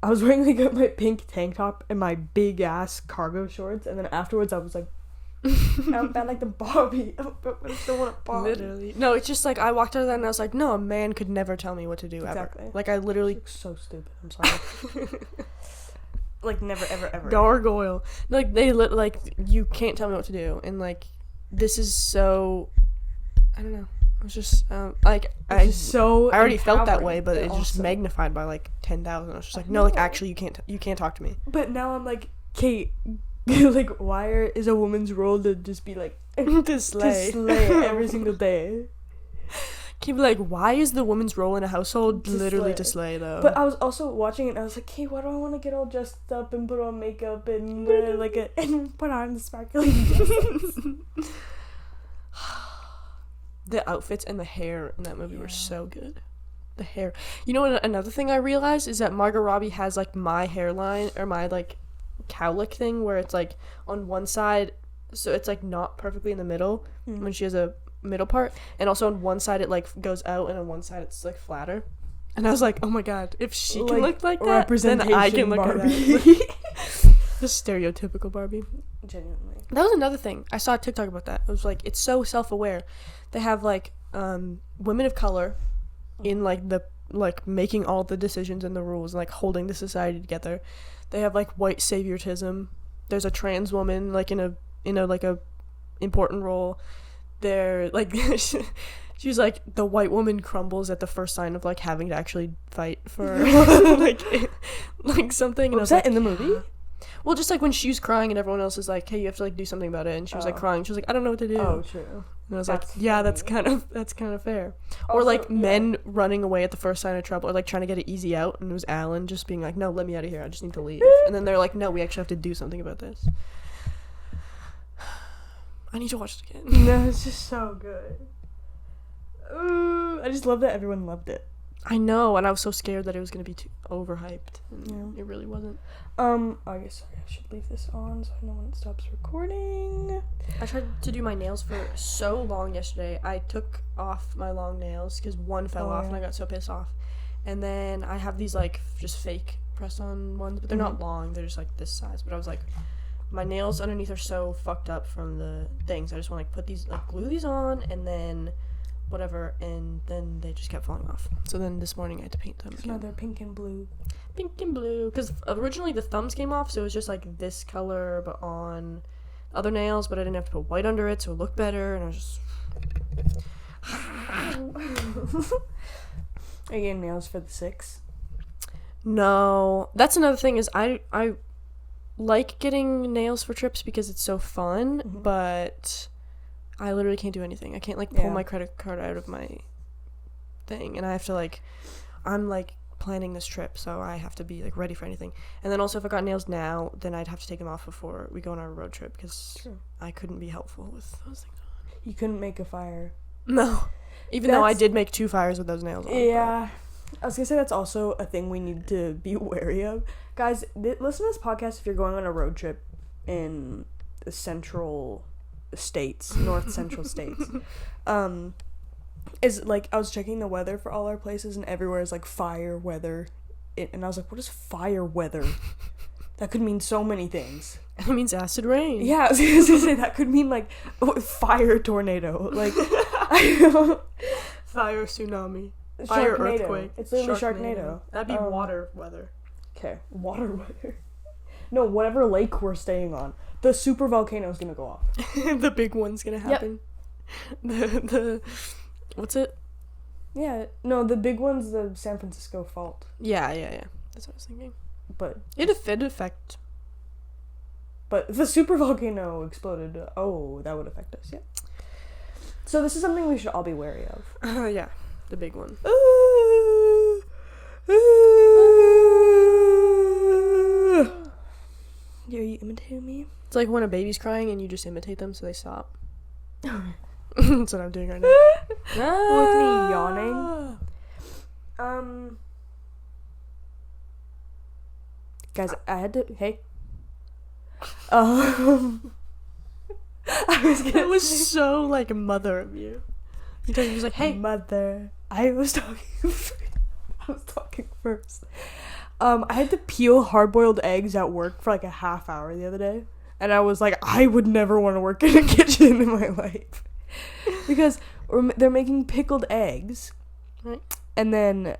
my pink tank top and my big ass cargo shorts, and then afterwards I was like, I'm bad like the Barbie. I still want a Barbie. Literally. No, it's just like I walked out of that and I was like, no, a man could never tell me what to do Exactly. ever. Like I literally. It's so stupid. I'm sorry. Like never ever ever. Gargoyle. Like they like you can't tell me what to do, and like this is so. I don't know. It was just like I already felt that way, but it's just magnified by like 10,000. I was just like, no, like actually you can't talk to me. But now I'm like, Kate, like why is a woman's role to just be like to slay every single day? Can be like, why is the woman's role in a household literally to slay though? But I was also watching it and I was like, hey, why do I want to get all dressed up and put on makeup and wear and put on the sparkly dresses? The outfits and the hair in that movie were so good. The hair. You know what, another thing I realized is that Margot Robbie has like my hairline or my like cowlick thing where it's like on one side, so it's like not perfectly in the middle when she has a middle part, and also on one side it like goes out and on one side it's like flatter. And I was like, oh my god, if she can look like that, then I can look Barbie. like that. The stereotypical Barbie. Genuinely. That was another thing. I saw a TikTok about that. It was like, it's so self-aware. They have like women of color in like the like making all the decisions and the rules and like holding the society together. They have like white saviorism. There's a trans woman like in a like a important role. They're like she's like the white woman crumbles at the first sign of like having to actually fight for like something. And was that in the movie? Well, just like when she was crying and everyone else is like, hey, you have to like do something about it, and she was like crying. She was like, I don't know what to do. Oh, true. And I was like, yeah, that's kind of fair. Also, or like men running away at the first sign of trouble, or like trying to get it easy out, and it was Alan just being like, no, let me out of here. I just need to leave. And then they're like, no, we actually have to do something about this. I need to watch it again. No, it's just so good. I just love that everyone loved it. I know, and I was so scared that it was gonna be too overhyped. It really wasn't. I guess I should leave this on so I know when it stops recording. I tried to do my nails for so long yesterday. I took off my long nails because one fell off and I got so pissed off. And then I have these like just fake press-on ones, but they're not long. They're just like this size. But I was like, my nails underneath are so fucked up from the things. I just want to like put these, like glue these on, and then whatever, and then they just kept falling off. So then this morning I had to paint them again. Now they're pink and blue. Pink and blue, because originally the thumbs came off, so it was just like this color but on other nails, but I didn't have to put white under it, so it looked better, and I was just Are you getting nails for the 6? No, that's another thing is I like getting nails for trips because it's so fun, but I literally can't do anything. I can't like pull my credit card out of my thing, and I have to like, I'm like planning this trip, so I have to be like ready for anything. And then also if I got nails now, then I'd have to take them off before we go on our road trip because I couldn't be helpful with those things on. You couldn't make a fire. No, even though I did make 2 fires with those nails on. Yeah, I was gonna say that's also a thing we need to be wary of, guys. Listen to this podcast if you're going on a road trip in the central states, north central states. Is like I was checking the weather for all our places, and everywhere is like fire weather, and I was like, what is fire weather? That could mean so many things. It means acid rain. Yeah, I was gonna say that could mean like fire tornado, like fire tsunami, fire Sharknado. earthquake. It's literally Sharknado. That'd be water weather. Okay, water weather. No, whatever lake we're staying on, the super volcano is gonna go off. The big one's gonna happen. Yep. The what's it? Yeah, no, the big one's the San Francisco fault. Yeah. That's what I was thinking. But it'd affect. But if the super volcano exploded, that would affect us. Yeah. So this is something we should all be wary of. Yeah, the big one. Are you imitating me? It's like when a baby's crying and you just imitate them so they stop. That's what I'm doing right now. With me yawning. Guys, I had to. Hey. I was gonna. That was so like mother of you. He was like, "Hey, mother." I was talking. I was talking first. I had to peel hard-boiled eggs at work for like a half hour the other day, and I was like, I would never want to work in a kitchen in my life because they're making pickled eggs, right? And then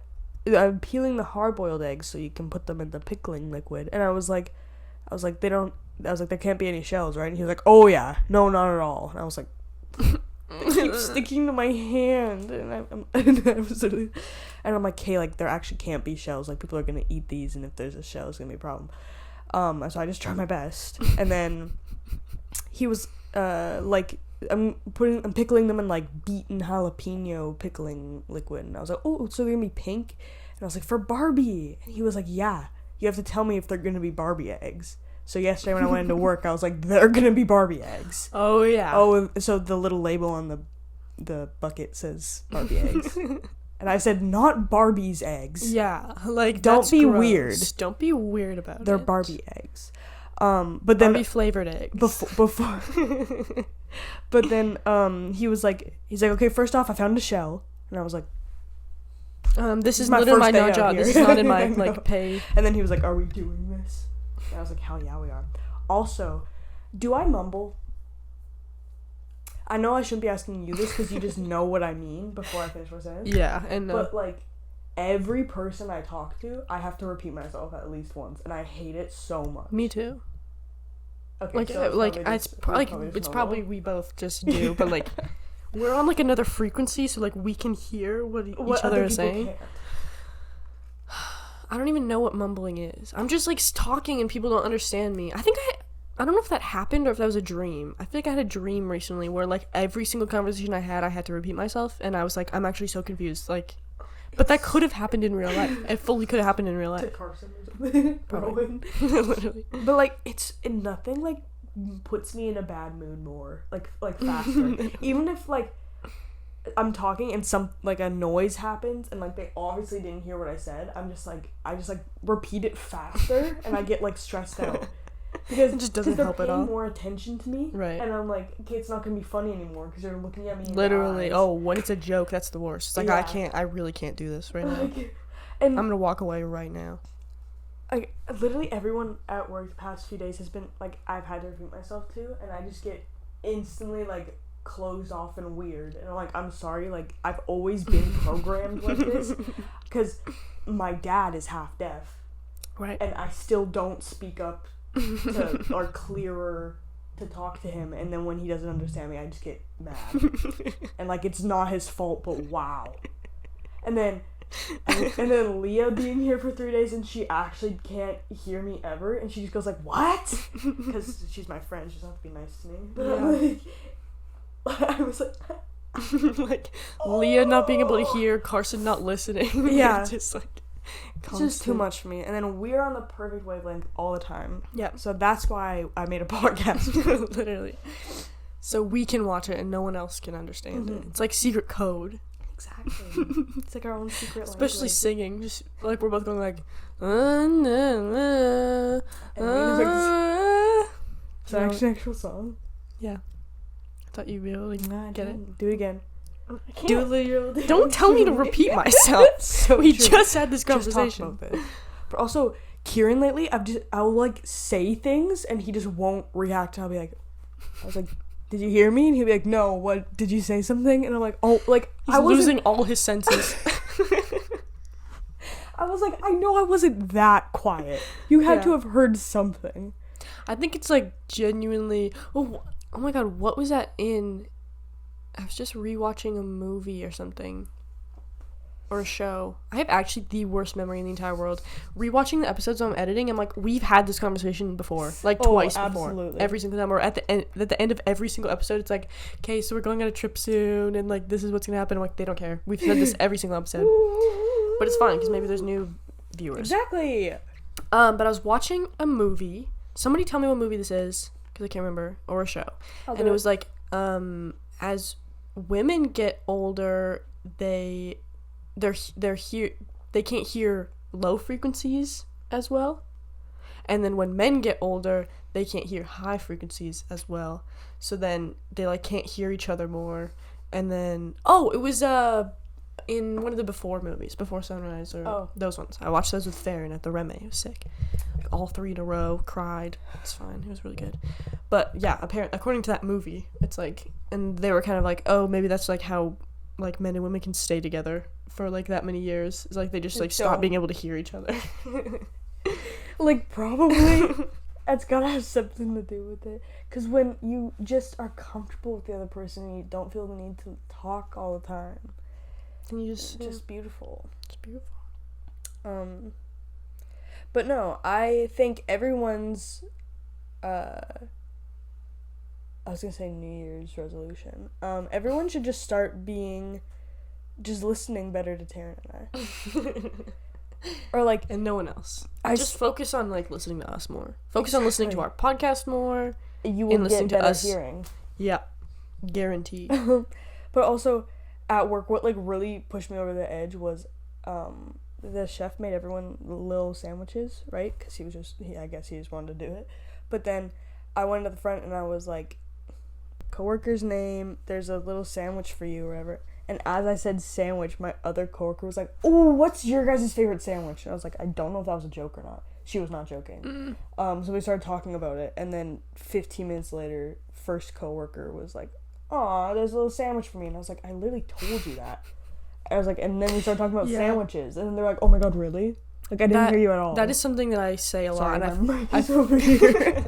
I'm peeling the hard-boiled eggs so you can put them in the pickling liquid, and I was like, there can't be any shells, right? And he was like, oh yeah, no, not at all. And I was like, it keeps sticking to my hand, and I'm like, hey, like there actually can't be shells. Like people are gonna eat these, and if there's a shell, it's gonna be a problem. So I just tried my best, and then he was like, I'm pickling them in like beaten jalapeno pickling liquid, and I was like, oh, so they're gonna be pink? And I was like, for Barbie, and he was like, yeah, you have to tell me if they're gonna be Barbie eggs. So yesterday when I went into work, I was like, they're gonna be Barbie eggs. Oh yeah. Oh, so the little label on the bucket says Barbie eggs. And I said, not Barbie's eggs. Yeah, like don't be gross. Weird. Don't be weird about They're it. Barbie eggs. But then Barbie flavored eggs. Before but then he's like, okay, first off, I found a shell, and I was like, this is literally my no job. This is not in my like pay. And then he was like, are we doing this? And I was like, hell yeah, we are. Also, do I mumble? I know I shouldn't be asking you this because you just know what I mean before I finish my sentence. Yeah, and but like every person I talk to, I have to repeat myself at least once, and I hate it so much. Me too. Okay, like so it's probably we both just do, but like we're on like another frequency, so like we can hear what each other is saying. Can't. I don't even know what mumbling is. I'm just like talking and people don't understand me. I don't know if that happened or if that was a dream. I feel like I had a dream recently where like every single conversation I had to repeat myself, and I was like, I'm actually so confused. Like, but that could have happened in real life. It fully could have happened in real life. To Carson or something. Probably. Literally. But like nothing like puts me in a bad mood more. Like faster. Even if like I'm talking and some like a noise happens and like they obviously didn't hear what I said, I just repeat it faster and I get like stressed out because it just doesn't help at all. They're paying more attention to me, right? And I'm like, okay, it's not gonna be funny anymore because they're looking at me literally. Oh, when it's a joke, that's the worst. It's like, yeah. I really can't do this right now. And I'm gonna walk away right now. Like literally everyone at work the past few days has been like, I've had to repeat myself to, and I just get instantly like closed off and weird, and I'm like, I'm sorry, like I've always been programmed like this because my dad is half deaf, right? And I still don't speak up to or clearer to talk to him, and then when he doesn't understand me, I just get mad and like it's not his fault, but wow. And then Leah being here for 3 days and she actually can't hear me ever, and she just goes like, what? Because she's my friend, she doesn't have to be nice to me, but yeah. I was like like Leah not being able to hear, Carson not listening. Yeah. Just like constant. It's just too much for me. And then we're on the perfect wavelength all the time. Yeah. So that's why I made a podcast. Literally. So we can watch it and no one else can understand it. It's like secret code. Exactly. It's like our own secret language. Especially singing. Just like we're both going like Is that actually an actual song? Yeah. Thought you'd be able to get it. Do it again. Don't tell me to repeat myself. We just had this conversation. Just talk about this. But also, Kieran lately, I'll like say things and he just won't react. And I'll be like, I was like, did you hear me? And he'll be like, no. What? Did you say something? And I'm like, oh, like I was losing all his senses. I was like, I know I wasn't that quiet. You had to have heard something. I think it's like genuinely. Oh my god, what was that in? I was just rewatching a movie or something. Or a show. I have actually the worst memory in the entire world. Rewatching the episodes I'm editing, I'm like, we've had this conversation before. Like twice absolutely. before. Every single time. Or at the end of every single episode, it's like, okay, so we're going on a trip soon, and like this is what's gonna happen. I'm like, they don't care. We've said this every single episode. But it's fine, because maybe there's new viewers. Exactly. But I was watching a movie. somebody tell me what movie this is, because I can't remember, or a show. And it was like, as women get older, they can't hear low frequencies as well. And then when men get older, they can't hear high frequencies as well. So then they like can't hear each other more. And then it was in one of the Before movies, Before Sunrise, or those ones. I watched those with Farron at the Reme. It was sick. Like, all 3 in a row, cried. It's fine. It was really good. But yeah, according to that movie, it's like, and they were kind of like, oh, maybe that's like how like men and women can stay together for like that many years. It's like they just like stop being able to hear each other. Like, probably it's gotta have something to do with it. Because when you just are comfortable with the other person and you don't feel the need to talk all the time, and you just beautiful. It's beautiful. But no, I think everyone's I was gonna say New Year's resolution. Everyone should just start listening better to Taryn and I. Or like, and no one else. Just focus on like listening to us more. Focus on listening to our podcast more. You will get better hearing. Yeah, guaranteed. But also, at work, what like really pushed me over the edge was, the chef made everyone little sandwiches, right? Because I guess he just wanted to do it. But then I went to the front and I was like, coworker's name, there's a little sandwich for you or whatever. And as I said sandwich, my other coworker was like, oh, what's your guys' favorite sandwich? And I was like, I don't know if that was a joke or not. She was not joking. So we started talking about it. And then 15 minutes later, first coworker was like, aw, there's a little sandwich for me. And I was like, I literally told you that. I was like, and then we started talking about sandwiches. And they're like, oh my god, really? Like, I didn't hear you at all. That is something that I say a lot. And I over here.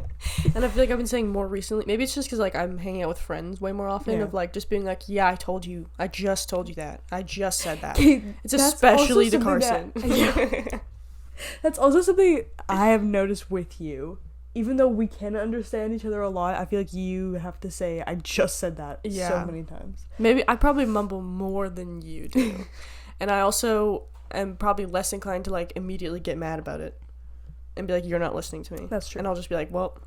And I feel like I've been saying more recently. Maybe it's just because like I'm hanging out with friends way more often. Of like just being like, yeah, I told you. I just told you that. I just said that. It's especially to Carson. That's also something I have noticed with you. Even though we can understand each other a lot, I feel like you have to say, I just said that so many times. Maybe I probably mumble more than you do. And I also am probably less inclined to like immediately get mad about it and be like, you're not listening to me. That's true. And I'll just be like, well,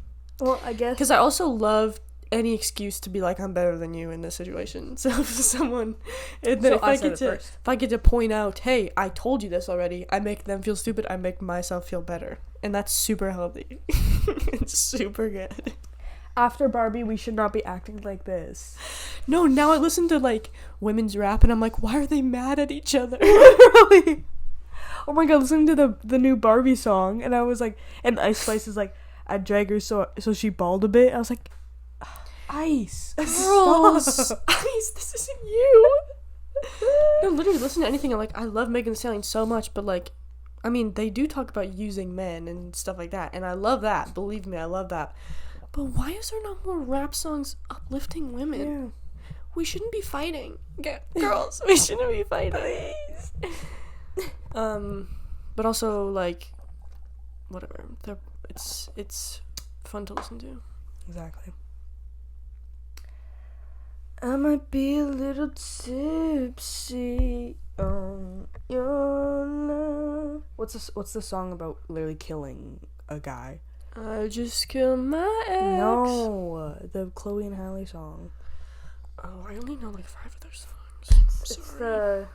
I guess, because I also love any excuse to be like, I'm better than you in this situation. So if someone, and then if I get to point out, hey, I told you this already, I make them feel stupid, I make myself feel better, and that's super healthy. It's super good. After Barbie, we should not be acting like this. No, now I listen to like women's rap and I'm like, why are they mad at each other? Really? Oh my god, listening to the new Barbie song, and I was like, and Ice Spice is like, I drag her so she bald a bit. I was like, Ice, girls, Ice, this isn't you. No, literally listen to anything. Like, I love Megan Thee Stallion so much, but like, I mean, they do talk about using men and stuff like that, and I love that. Believe me, I love that. But why is there not more rap songs uplifting women? Yeah. We shouldn't be fighting, girls. We shouldn't be fighting. But also like, whatever. It's fun to listen to. Exactly. I might be a little tipsy on your love. What's the song about literally killing a guy? I just killed my ex. No, the Chloe and Halle song. Oh, I only know like 5 of their songs. It's the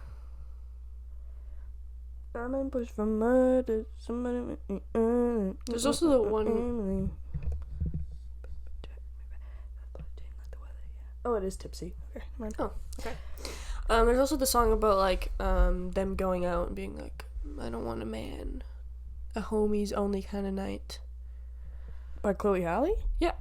I'm in push for murder. Somebody. There's also the one. Oh, it is tipsy. Okay, never mind. Oh, okay. There's also the song about like them going out and being like, I don't want a man, a homies only kind of night. By Chloe Halle? Yeah.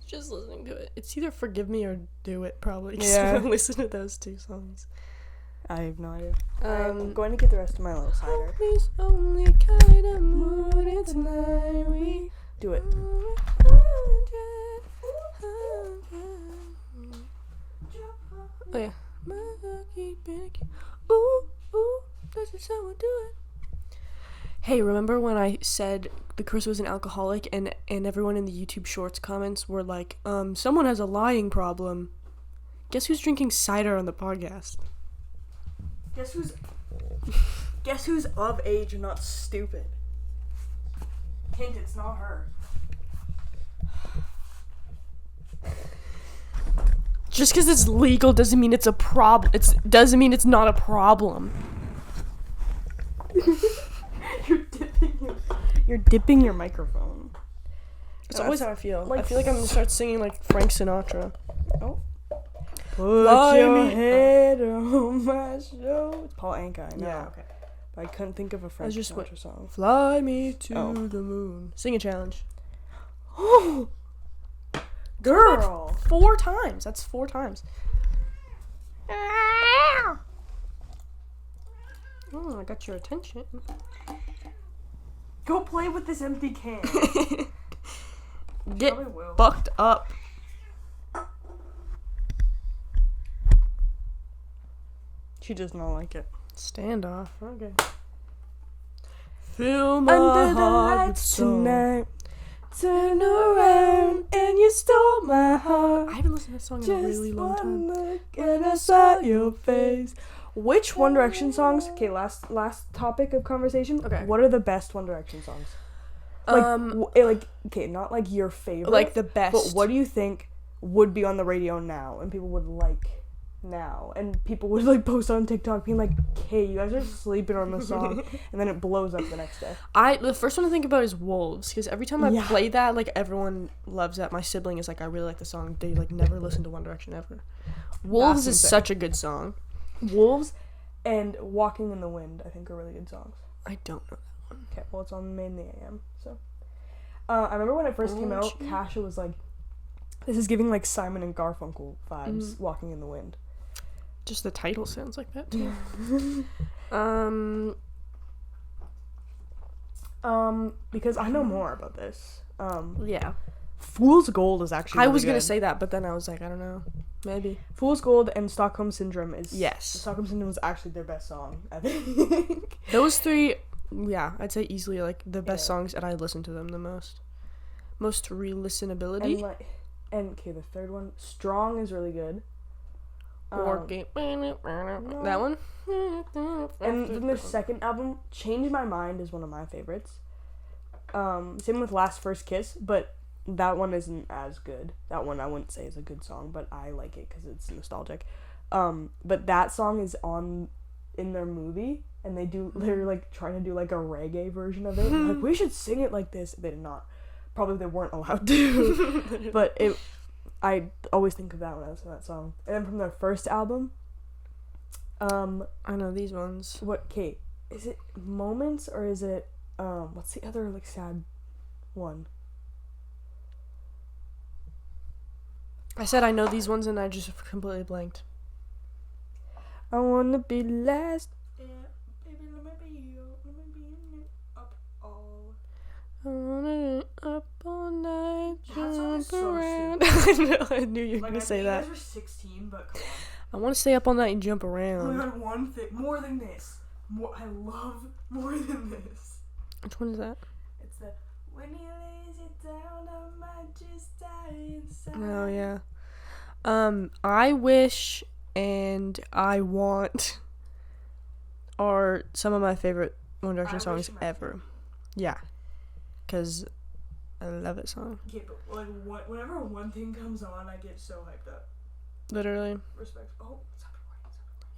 Just listening to it. It's either Forgive Me or Do It, probably. Yeah. I don't listen to those 2 songs. I have no idea. I'm going to get the rest of my little cider. Homies only kind of mood it tonight. We do it. Oh yeah. Ooh, ooh, that's just how I do it. Hey, remember when I said the Karissa was an alcoholic and everyone in the YouTube Shorts comments were like, someone has a lying problem. Guess who's drinking cider on the podcast? Guess who's of age and not stupid? Hint, it's not her. Just because it's legal doesn't mean it's a problem. Doesn't mean it's not a problem. You're dipping your microphone. It's always how I feel. like- I feel like I'm gonna start singing like Frank Sinatra. Oh. Put Fly your me. Head on my shoulder. It's Paul Anka, I know. Yeah, okay. But I couldn't think of a Frank just Sinatra song. Fly me to Oh. the moon. Sing a challenge. Girl. 4 times. That's 4 times. Oh, I got your attention. Go play with this empty can. Get Probably will. fucked up. She does not like it. Standoff. Okay. Fill my Under the heart with lights song. tonight. Turn around and you stole my heart. I haven't listened to that song in a really long time. Look and I saw your face. Which One Direction songs? Okay, last topic of conversation. Okay. What are the best One Direction songs? Like, okay, not like your favorite. Like the best. But what do you think would be on the radio now and people would like now? And people would like post on TikTok being like, "Hey, you guys are sleeping on the song," and then it blows up the next day. The first one I think about is Wolves, because every time I Yeah. play that, like everyone loves that. My sibling is like, I really like the song. They like never listen to One Direction ever. Wolves is insane. such a good song. Wolves and Walking in the Wind, I think, are really good songs. I don't know. Okay, well, it's on Main the AM, so. I remember when it first came out, Oh, Kasha was like, this is giving, like, Simon and Garfunkel vibes, Walking in the Wind. Just the title sounds like that too. Because I know more about this. Yeah. Fool's Gold is actually I really was gonna good. say that, but then I was like, I don't know. Maybe. Fool's Gold and Stockholm Syndrome is... Yes. Stockholm Syndrome is actually their best song, I think. Those 3, yeah, I'd say easily like the best Yeah. songs, and I listen to them the most. Most re-listenability. Okay, the third one, Strong, is really good. Or game. That one. And then their second album, Change My Mind, is one of my favorites. Same with Last First Kiss, but that one isn't as good. That one I wouldn't say is a good song, but I like it because it's nostalgic. But that song is in their movie, and they're like trying to do like a reggae version of it. Like, we should sing it like this. They did not. Probably they weren't allowed to. But I always think of that when I listen to that song. And then from their first album, I know these ones. what, Kate? Is it Moments or is it what's the other like sad one? I said I know these ones, and I just completely blanked. I wanna be last. Yeah, baby, let me be up all. I wanna up all night, That song is jump so around. I know, I knew you were gonna say that. You guys were 16, but come I want to stay up all night and jump on. around. got one thing more than this. I love more than this. Which one is that? It's the when he lays it down, I might just die inside. Oh yeah. I wish and I want are some of my favorite One Direction I songs Wish My ever. Yeah, cause I love that song. Okay, but like whenever one thing comes on, I get so hyped up. Literally. Respect. Oh, stop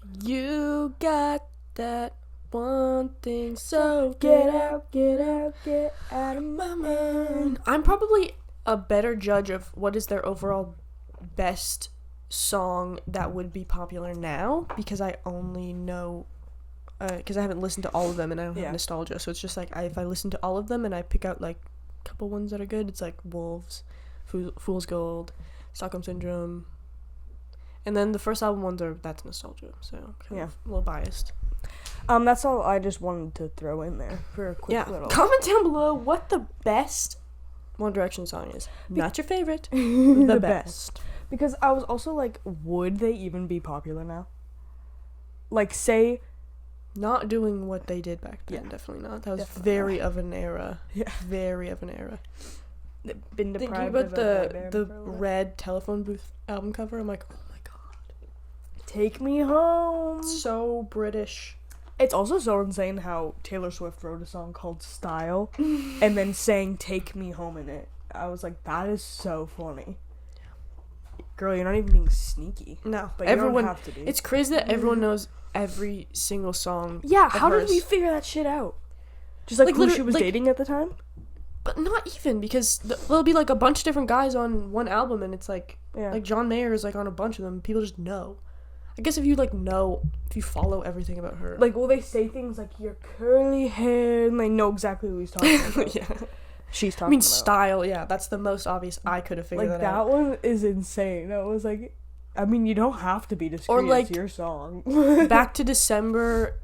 recording. You got that one thing, so Get out of my mind. I'm probably a better judge of what is their overall best song that would be popular now, because I only know because I haven't listened to all of them and I don't have nostalgia, so it's just like if I listen to all of them and I pick out like a couple ones that are good, it's like Wolves, Fool's Gold, Stockholm Syndrome, and then the first album ones that's nostalgia, so kind of a little biased. That's all I just wanted to throw in there for a quick little. Comment down below what the best One Direction song is. Not your favorite, the best. Because I was also like, would they even be popular now? Like, say... Not doing what they did back then, definitely not. That was Definitely very not. of an era. Yeah. Very of an era. Been Thinking deprived about of a goddamn the thriller. red Telephone Booth album cover, I'm like, oh my god. Take me home. So British. It's also so insane how Taylor Swift wrote a song called Style and then sang Take Me Home in it. I was like, that is so funny. Girl, you're not even being sneaky. No, But everyone, you don't have to be. it's crazy that everyone knows every single song. Yeah, of how did hers. we figure that shit out? Just like who she was dating at the time? But not even, because there'll be like a bunch of different guys on one album, and it's like, like John Mayer is like on a bunch of them. People just know. I guess if you like know, if you follow everything about her. Like, will they say things like your curly hair, and they know exactly who he's talking about? Yeah. She's talking about. Style, yeah, that's the most obvious. I could have figured like, that out. That one is insane. I was like, I mean, you don't have to be discreet. Or like, it's your song. Back to December,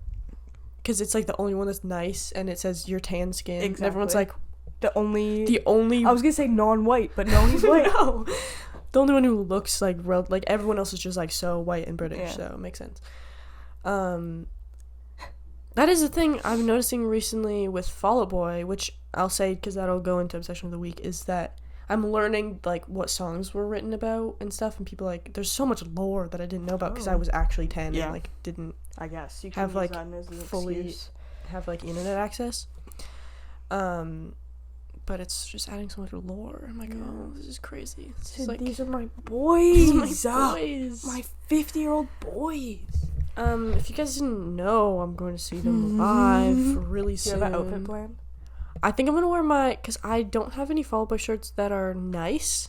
because it's like the only one that's nice, and it says your tan skin. Exactly. And everyone's like, the only. I was gonna say non-white, but no, he's white. No. The only one who looks like everyone else is just like so white and British, so it makes sense. That is the thing I'm noticing recently with Fall Out Boy, which I'll say because that'll go into Obsession of the Week, is that I'm learning like what songs were written about and stuff, and people like there's so much lore that I didn't know about because I was actually 10 and like didn't. I guess you can have use like that as an fully excuse. have like internet access. But it's just adding so much lore. I'm like, oh, this is crazy. Dude, like, these are my boys. My boys. My 50-year-old boys. If you guys didn't know, I'm going to see them live really soon. Do you have an outfit plan? I think I'm going to wear because I don't have any Fall Out Boy shirts that are nice,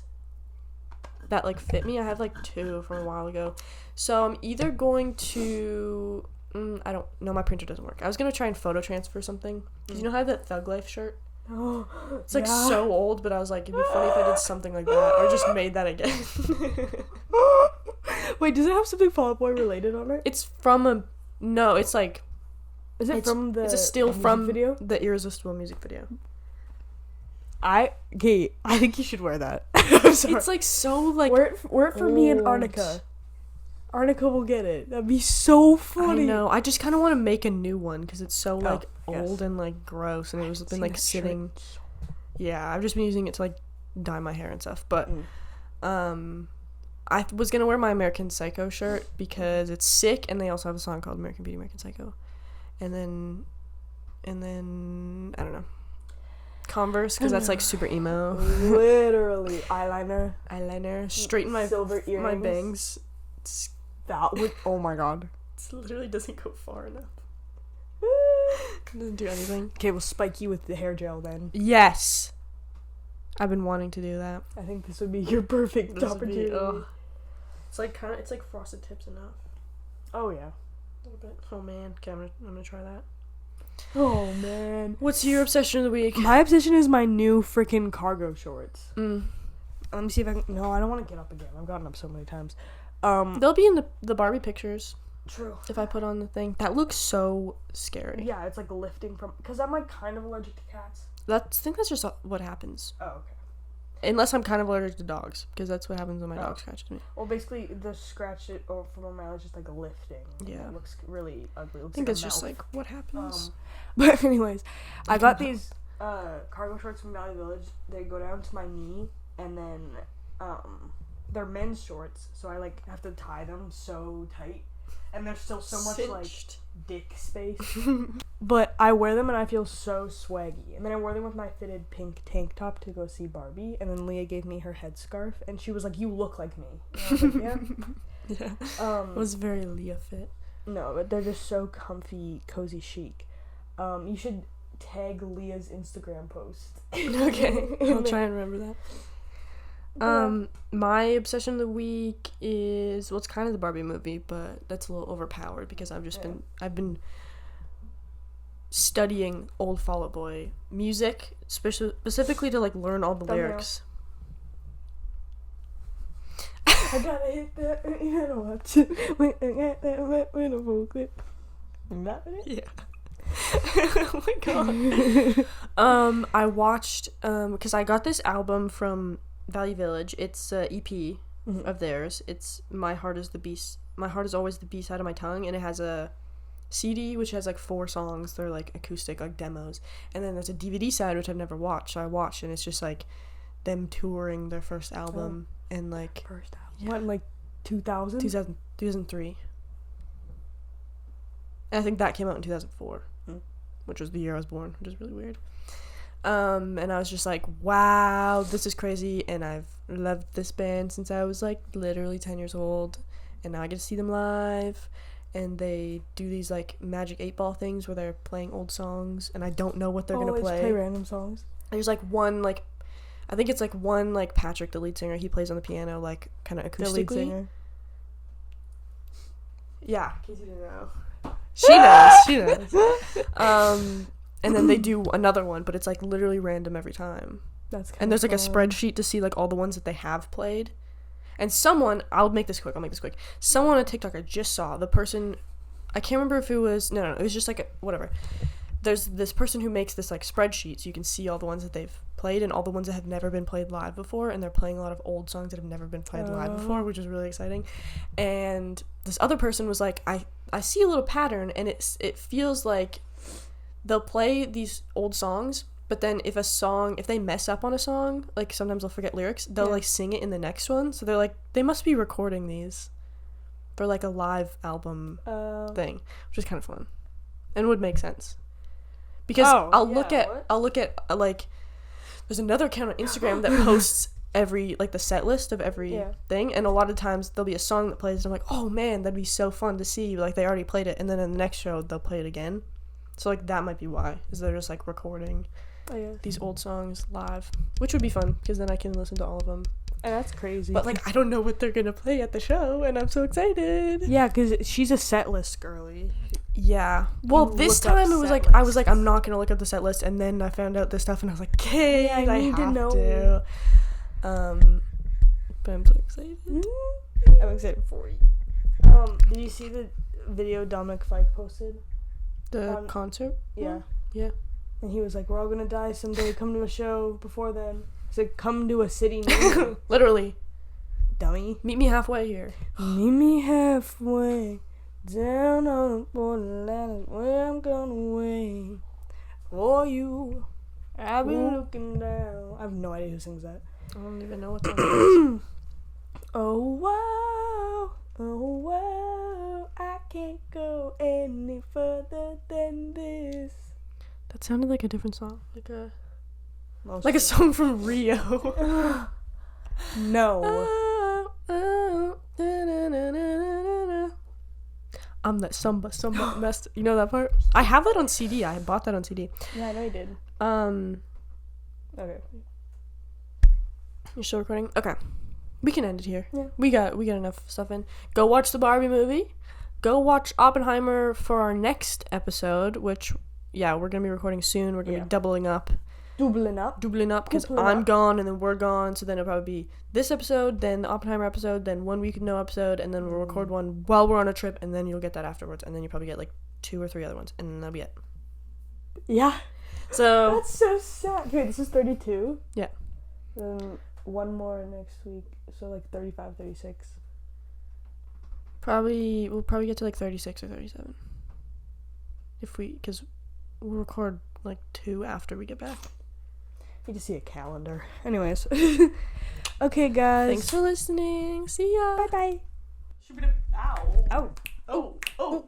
that like fit me. I have like 2 from a while ago. So I'm either going to, I don't know, my printer doesn't work. I was going to try and photo transfer something. Because you know how I have that Thug Life shirt? It's like so old, but I was like, it'd be funny if I did something like that, or just made that again. Wait, does it have something Fall Out Boy related on it? It's from no, it's like, it's from the it's a still from video? the Irresistible music video. I think you should wear that. I'm sorry. It's like so like wear it for me and Arnica. Arnica will get it. That'd be so funny. I know. I just kind of want to make a new one because it's so like yes. old and like gross, and it was been like sitting. Yeah, I've just been using it to like dye my hair and stuff. But I was gonna wear my American Psycho shirt because it's sick, and they also have a song called American Beauty, American Psycho, and then I don't know, Converse because that's like super emo. Literally eyeliner, straighten my silver earrings, my bangs. That would, oh my god. It literally doesn't go far enough. Doesn't do anything. Okay, we'll spike you with the hair gel then. Yes. I've been wanting to do that. I think this would be your perfect opportunity. It's like it's like frosted tips enough. Oh yeah. A little bit. Oh man. Okay, I'm gonna try that. Oh man. What's your obsession of the week? My obsession is my new freaking cargo shorts. Let me see if I can. No, I don't want to get up again. I've gotten up so many times. They'll be in the Barbie pictures. True. If I put on the thing. That looks so scary. Yeah, it's like lifting from, because I'm like kind of allergic to cats. I think that's just what happens. Oh, okay. Unless I'm kind of allergic to dogs, because that's what happens when my dog scratches me. Well, basically, the scratch from my mouth is just like a lifting. Yeah. It looks really ugly. I think that's just like what happens. But anyways, I got these cargo shorts from Valley Village. They go down to my knee, and then they're men's shorts, so I like have to tie them so tight, and there's still so much like dick space. But I wear them and I feel so swaggy. And then I wore them with my fitted pink tank top to go see Barbie, and then Leah gave me her headscarf, and she was like, "You look like me." And I was like, "Yeah." Yeah. It was very Leah fit. No, but they're just so comfy, cozy, chic. You should tag Leah's Instagram post. Okay, I'll try and remember that. My obsession of the week is, well, it's kind of the Barbie movie, but that's a little overpowered because I've been studying old Fall Out Boy music, specifically to like learn all the lyrics. I gotta hit that, you gotta watch it. Wait, I got that with a full clip. That it? Yeah. Oh my god. I watched, because I got this album from Valley Village. It's a EP of theirs. It's My Heart Is Always the B-Side of My Tongue, and it has a CD which has like 4 songs. They're like acoustic, like demos, and then there's a DVD side which I've never watched, so I watched, and it's just like them touring their first album. And like first album, what, like 2000? 2003. And I think that came out in 2004, Hmm. which was the year I was born, which is really weird. And I was just like, wow, this is crazy. And I've loved this band since I was like literally 10 years old. And now I get to see them live. And they do these like Magic 8-Ball things where they're playing old songs. And I don't know what they're going to Always play random songs. There's like one, like, I think it's like one, like Patrick, the lead singer, he plays on the piano, like kind of acoustically. The lead singer. Yeah, in case you didn't know. She knows. And then they do another one, but it's like literally random every time. That's kind And there's of like a spreadsheet to see like all the ones that they have played. And someone, I'll make this quick. Someone on TikTok I just saw, the person, I can't remember if it was, no, it was just like whatever. There's this person who makes this like spreadsheet so you can see all the ones that they've played and all the ones that have never been played live before, and they're playing a lot of old songs that have never been played live before, which is really exciting. And this other person was like, I see a little pattern, and it feels like they'll play these old songs, but then if they mess up on a song, like sometimes they'll forget lyrics, they'll like sing it in the next one. So they're like, they must be recording these for like a live album thing, which is kind of fun and would make sense. Because I'll look at like, there's another account on Instagram that posts every, like, the set list of every thing, and a lot of times there'll be a song that plays, and I'm like, oh man, that'd be so fun to see, like, they already played it, and then in the next show, they'll play it again. So, like, that might be why, is they're just, like, recording these old songs live, which would be fun, because then I can listen to all of them. And that's crazy. But, like, I don't know what they're gonna play at the show, and I'm so excited. Yeah, because she's a set list girly. Yeah. Well, this time it was like, I was like, I'm not gonna look at the set list, and then I found out this stuff, and I was like, okay, I need to know. But I'm so excited. I'm excited for you. Did you see the video Dominic Fike posted? The concert? Yeah. Yeah. And he was like, we're all gonna die someday, come to a show before then. He said, come to a city near you. Literally. Dummy. Meet me halfway here. Meet me halfway. Down on the borderline is where I'm gonna wait for you. I'll be looking down. I have no idea who sings that. I don't even know what song it is. Oh wow, oh wow, I can't go any further than this. That sounded like a different song. Like a song from Rio. No. I'm that samba messed. You know that part? I have that on CD. I bought that on CD. Yeah, I know you did. Okay. You're still recording? Okay. We can end it here. Yeah. We got enough stuff in. Go watch the Barbie movie. Go watch Oppenheimer for our next episode, which, yeah, we're going to be recording soon. We're going to be doubling up. Doubling up Because I'm gone and then we're gone. So then it'll probably be this episode, then the Oppenheimer episode, then 1 week of no episode, and then we'll record one while we're on a trip, and then you'll get that afterwards. And then you'll probably get like 2 or 3 other ones, and then that'll be it. Yeah. So that's so sad. Wait, this is 32? Yeah. Then one more next week. So like 35, 36. We'll probably get to like 36 or 37. Because we'll record like 2 after we get back. Need to see a calendar. Anyways. Okay, guys. Thanks for listening. See ya. Bye-bye. Ow. Oh. Oh.